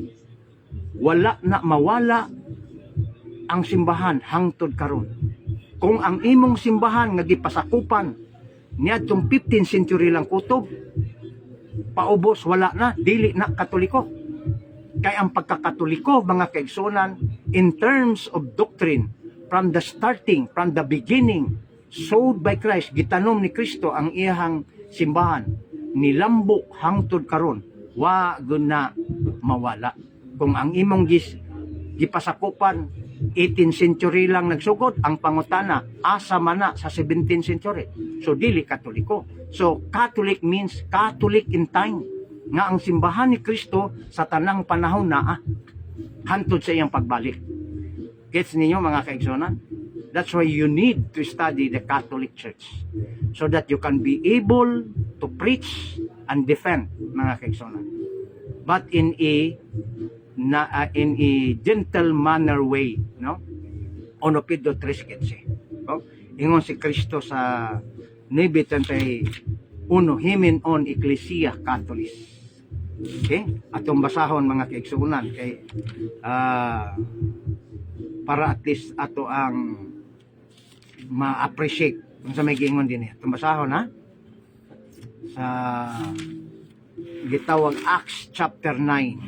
wala na mawala ang simbahan hangtod karon. Kung ang imong simbahan nga gipasakupan niadtong 15th century lang kutob, paubos wala na, dili na Katoliko. Kay ang pagkakatoliko, mga kaigsunan, in terms of doctrine, from the starting, from the beginning, sowed by Christ, gitanom ni Kristo ang iyang simbahan, nilambo hangtod karon, wa gud na mawala. Kung ang imong gipasakupan 18th century lang nagsugod, ang pangutana asa man na sa 17th century, so dili Katoliko. So Catholic means Catholic in time, nga ang simbahan ni Kristo sa tanang panahon na hantod sa iyang pagbalik. Gets ninyo mga kaigsunan? That's why you need to study the Catholic Church, so that you can be able to preach and defend, mga kaigsunan, but in a gentle manner way, no? Ono pido tres ketsi. No? Ingon si Kristo sa 9:31, himen on Ecclesia Catholis. Okay? Atong basahon mga kaigsunan kay para at least ato ang ma-appreciate kung sa may giingon din atong basahon ha. Sa gitawag Acts chapter 9.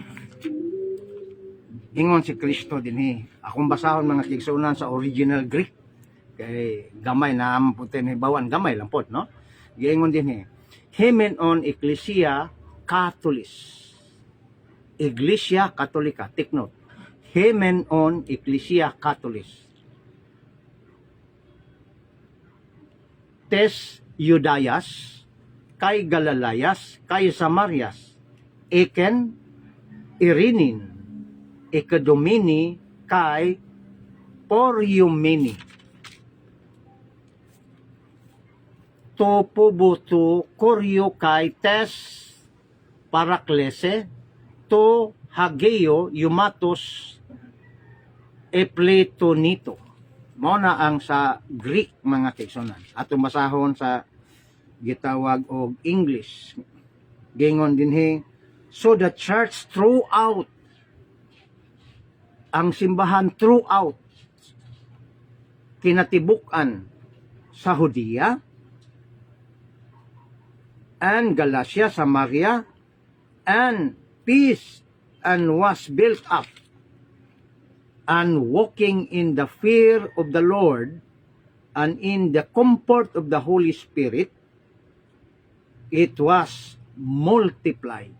Ingon si Kristo din akong basahon mga kaigsunan sa original Greek kay gamay na ang putin bawan gamay lang pod no. Giingon din Hemen on Ecclesia Catholis. Iglesia Katolika, take note. Hemen on Ecclesia Catholis. Tes Judayas, kay Galalayas, kay Samarias, Eken, Irinin, Ikadomini, kay Poriumeni. To pubuto koryo kay tes paraklese, to hageo yumatos epletonito. Mao na ang sa Greek mga kaigsunan. Atong masahon sa gitawag og English. Gingon dinhi, so the church throughout, ang simbahan throughout, kinatibuk-an sa Hudiya and Galatia, Samaria, and peace, and was built up, and walking in the fear of the Lord, and in the comfort of the Holy Spirit, it was multiplied.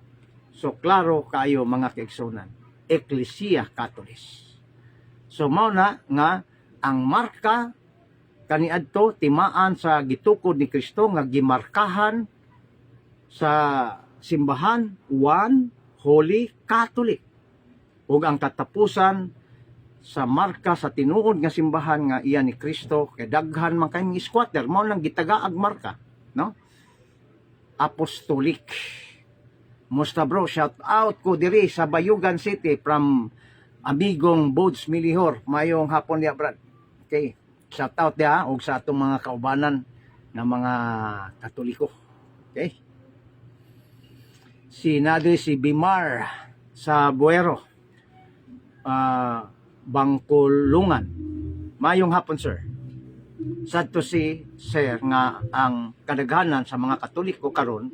So, klaro kayo mga kaigsunan, Ecclesia Catholis. So, mao na nga, ang marka, kaniadto, timaan sa gitukod ni Kristo, nga gimarkahan sa simbahan, one, Holy Catholic. Ug ang katapusan sa marka sa tinuod nga simbahan nga iya ni Kristo, kay daghan man kay mga squatter, mao lang gitagaag marka, no? Apostolic. Musta bro, shout out ko diri sa Bayugan City from amigong Bodes Milihor. Mayong hapon niya, brad. Okay, shout out dia og sa atong mga kaubanan na mga Katoliko. Okay? Si Bimar sa Buero, Bangkulungan. Mayong hapon, sir. Sad to see, sir, nga ang kadaghanan sa mga Katoliko karon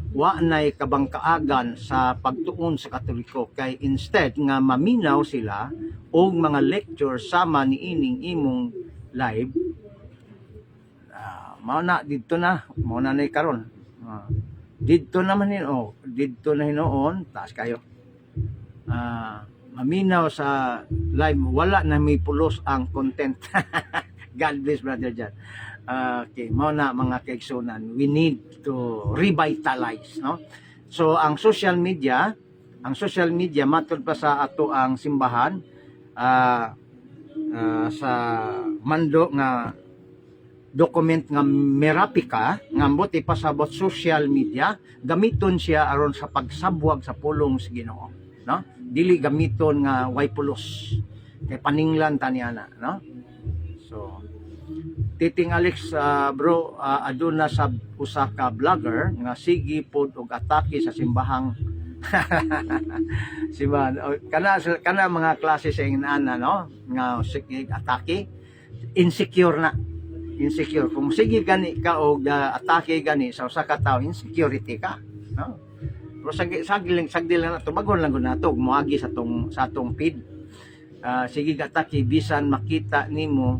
wa nay kabangkaagan sa pagtuon sa Katoliko, kay instead nga maminaw sila og mga lecture sama ni ining imong live. Mao na didto na, mao na nay karon. Didto naman didto na hinoon, taas kayo. Maminaw sa live, wala na may pulos ang content. God bless, brother Jan. Okay, mao na mga kaigsunan, we need to revitalize, no? So ang social media matud pa sa ato ang simbahan, sa mando nga document nga Merapika, nga buti pa sa social media, gamiton siya aron sa pagsabwag sa pulong sa Ginoo, no? Dili gamiton nga way pulos, kay paninglan taniana, no? So Titing Alex, aduna sa usa ka vlogger nga sige pod og atake sa simbahang Simbahan. Kana mga klase sa inana, no? Nga atake, insecure na. Insecure. Kung sige gani ka o atake gani sa usa ka tawo, insecurity ka, no? Pero sagdi lang na tubagon lang gud nato moagi sa atong feed. Sige atake bisan makita nimo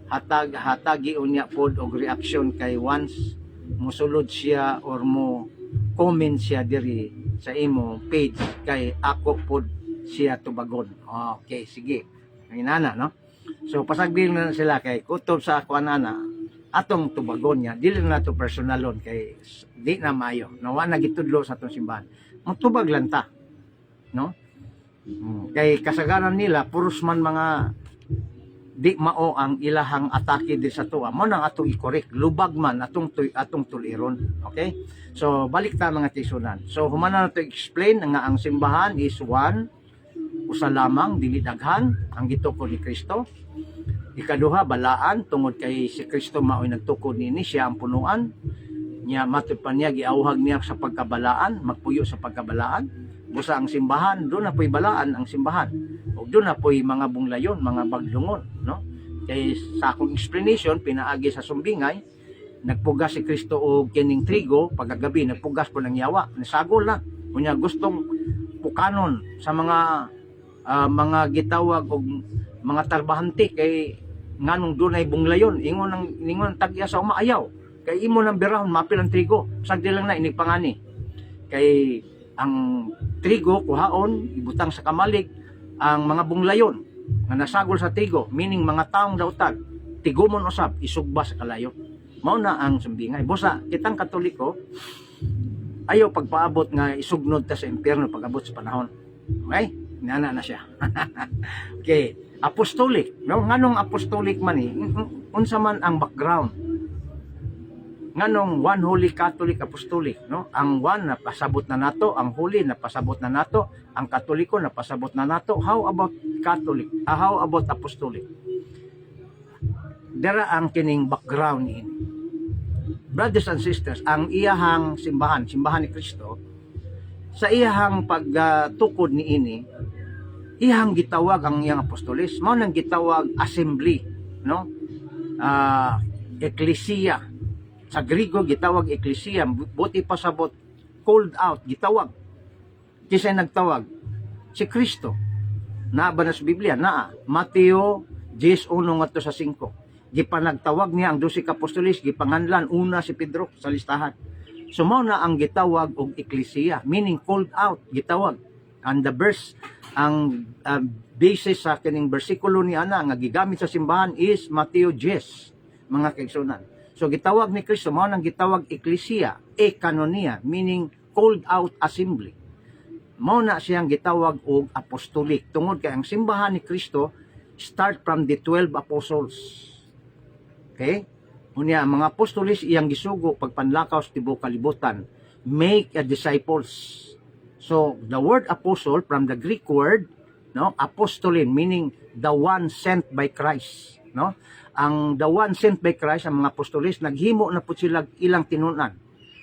hatagi unya pod og reaction kay once mosulod siya or mo comment siya diri sa imo page kay ako pod siya tubagon. Okay, sige. Inana, no? So pasagbil na sila kay kutob sa ako anana atong tubagon niya dili na to personalon kay di na maayo. Nawa na gitudlo sa atong simbahan. Magtubag lang ta, no? Kay kasagaran nila puros man mga di mao ang ilahang atake di sa tuwa mo nang atong i-correct lubag man atong tuliron. Okay, so balik ta mga tisunan. So humana na to explain nga ang simbahan is one, usa lamang, dili daghan ang gitukod ni Kristo. Ikaduha, balaan tungod kay si Kristo mao'y nagtukod niini, siya ang punuan niya, matud pa niya giawhag niya sa pagkabalaan, magpuyo sa pagkabalaan. Busa ang simbahan, doon na po'y balaan ang simbahan. O doon na po'y mga bunglayon, mga baglungon, no? Kay sa akong explanation, pinaagi sa sumbingay, nagpugas si Kristo og kining trigo, pagkagabi, nagpugas po ng yawa, nasagol na. Kunya gustong pukanon sa mga gitawag og mga tarbahante kay nganong doon ay bunglayon, ingon tagya sa umaayaw. Kay imo nang birahon, mapil ang trigo, sagdi lang na inigpangani. Kay ang trigo kuhaon ibutang sa kamalig, ang mga bunglayon nga nasagol sa trigo meaning mga taong daotag tigumon usab isugba sa kalayo. Mao na ang sumbingay. Busa kitang Katoliko ayaw pagpaabot nga isugnod ta sa impyerno pag-abot sa panahon. Okay, nana na siya. Okay, apostolic, no? Nganong apostolic man unsa man ang background nganong one holy Catholic apostolic, no? Ang one na pasabot na nato, ang holy na pasabot na nato, ang Katoliko na pasabot na nato. How about Catholic? How about apostolic? Dara ang kining background in. Brothers and sisters, ang iyahang simbahan ni Kristo, sa iyahang pagtukod niini, iyahang gitawag ang iyang apostolis, mao nang gitawag assembly, no? Ecclesia. Sa Griego gitawag ecclesia, buti pasabot called out, gitawag. Kisay nagtawag si Kristo. Naa ba na sa Biblia? Naa. Mateo 10:1-5. Gipanagtawag niya ang 12 ka apostolis, gipanganlan una si Pedro sa listahan. So mao na ang gitawag og ecclesia, meaning called out, gitawag. And the verse, ang basis sa kining bersikulo ni ana nga gigamit sa simbahan is Mateo 10, mga kaigsunan. So gitawag ni Kristo mao nang gitawag ecclesia, ekanonia, meaning called out assembly. Mao na siyang gitawag og apostolic tungod kay ang simbahan ni Kristo start from the 12 apostles. Okay? Unya ang mga apostolis iyang gisugo pagpanlakaw sa tibuok kalibutan, make a disciples. So the word apostle from the Greek word, no, apostolin, meaning the one sent by Christ, no? Ang the one sent by Christ, ang mga apostolis, naghimo na po sila ilang tinunan.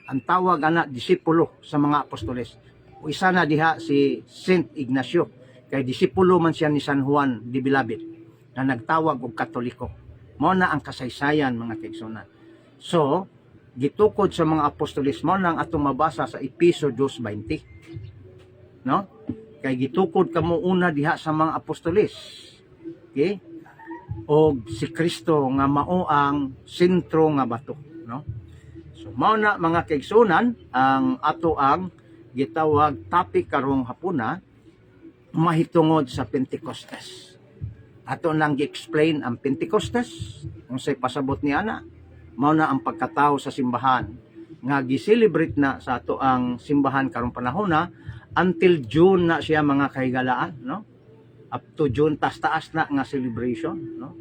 Ang tawag ana disipulo sa mga apostolis. O isa na diha si Saint Ignacio, kay disipulo man siya ni San Juan de Bilabid, na nagtawag og Katoliko. Mao na ang kasaysayan, mga kaigsunan. So, gitukod sa mga apostolis, mao na ang atong mabasa sa Efeso 2:20. No? Kay gitukod kamo una diha sa mga apostolis. Okay? O si Kristo nga mao ang sentro nga bato, no? So mao na mga kaigsunan ang ato ang gitawag topic karong hapuna, mahitungod sa Pentecostes. Ato nang gi-explain ang Pentecostes, unsay pasabot ni ana. Mao na ang pagkatao sa simbahan nga gi-celebrate na sa ato ang simbahan karong panahon na until June na siya, mga kahigalaan, no? Up to June, taas na nga celebration, no?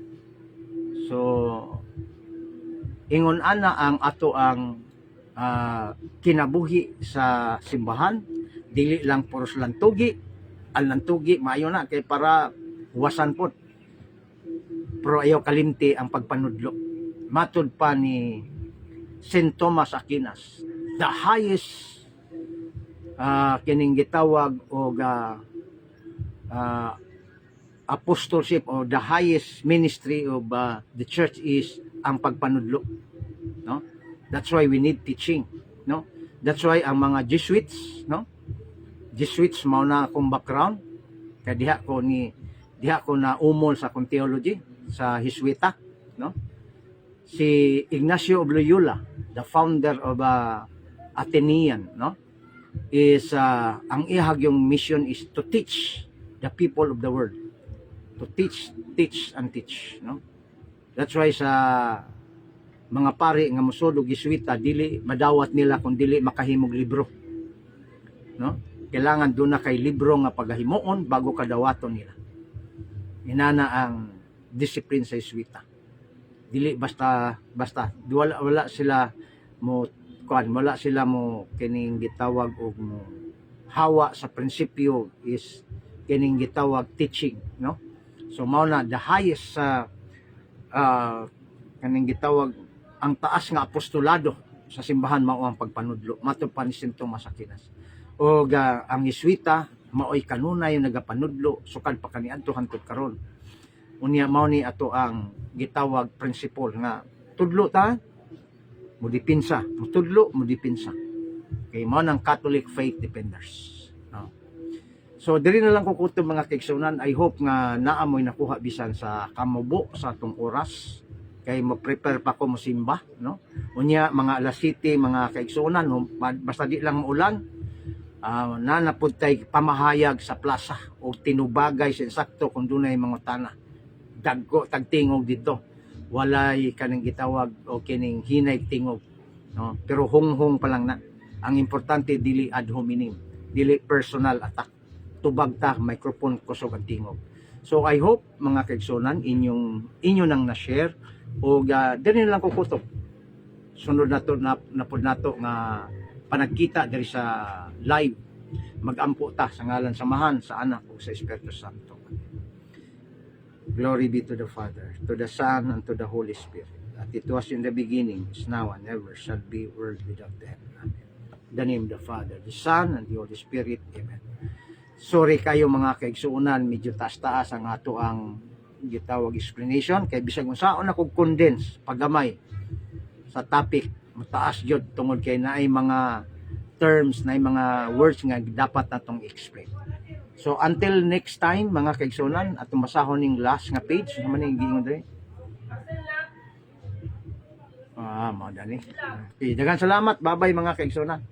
So ingon ana ang ato ang kinabuhi sa simbahan, dili lang puros lantugi, ang lantugi maayo na kay para huwasan pod, pero ayaw kalimti ang pagpanudlo. Matud pa ni St. Thomas Aquinas, the highest kining gitawag og apostleship or the highest ministry of the church is ang pagpanudlo, no? That's why we need teaching, no? That's why ang mga Jesuits, no? Jesuits mao na akong background kay diha ko na umol sa akong theology sa Jesuita, no? Si Ignacio of Loyola, the founder of Atenean, no? Is ang ihag yung mission is to teach the people of the world, to teach and teach, no? That's why sa mga pari nga mosudog Jesuita, dili madawat nila kung dili makahimog libro, no? Kailangan doon na kay libro nga pagahimuon bago kadawaton nila. Inana ang discipline sa Jesuita. Dili basta wala sila mo wala sila mo kining gitawag og mo hawa sa prinsipyo is kining gitawag teaching, no? So mao na the highest kaning gitawag ang taas nga apostolado sa simbahan mao ang pagpanudlo matupan ni Santo Tomas Aquinas. O ang Jesuita maoy kanunay yung nagapanudlo sukad pa kaniadto hangtod karon. Unya mao ni ato ang gitawag principle nga tudlo ta mo dipinsa, mo tudlo mo dipinsa. Okay, mao nang Catholic faith defenders, no? So diri na lang ko kutob mga kaigsunan. I hope nga naamoy nakuha bisan sa kamubo sa atong oras kay mo-prepare pa ko mo simba, no? Unya mga alas 7 mga kaigsunan, basta di lang maulan, nanapod tay pamahayag sa plaza o tinubagay sa sakto kung dunay mga tana. Dagko tagtingog dito. Walay kaning gitawag o kining hinay tingog, no? Pero hunghong pa lang na. Ang importante dili ad hominem, dili personal attack. Tubag ta microphone kusog ang tingog. So I hope mga kaigsunan inyo nang na-share o dili lang ko kutob. Sunod nato napod nato nga panagkita diri sa live, magampo ta sa ngalan samahan sa Anak ug sa Espiritu Santo. Glory be to the Father, to the Son, and to the Holy Spirit. As it was in the beginning, is now, and ever shall be, world without end. Amen. In the name of the Father, the Son, and the Holy Spirit. Amen. Sorry kayo mga kaigsuunan, medyo taas-taas ang ato ang gitawag explanation, kay bisag kung saan ako condense, pagamay, sa topic, mataas yun, tungod kay naay mga terms, naay mga words nga dapat natong explain. So until next time mga kaigsunan, at masahon ning last nga page naman ning giingon diri. Mao dani. Okay, daghang salamat. Bye-bye mga kaigsunan.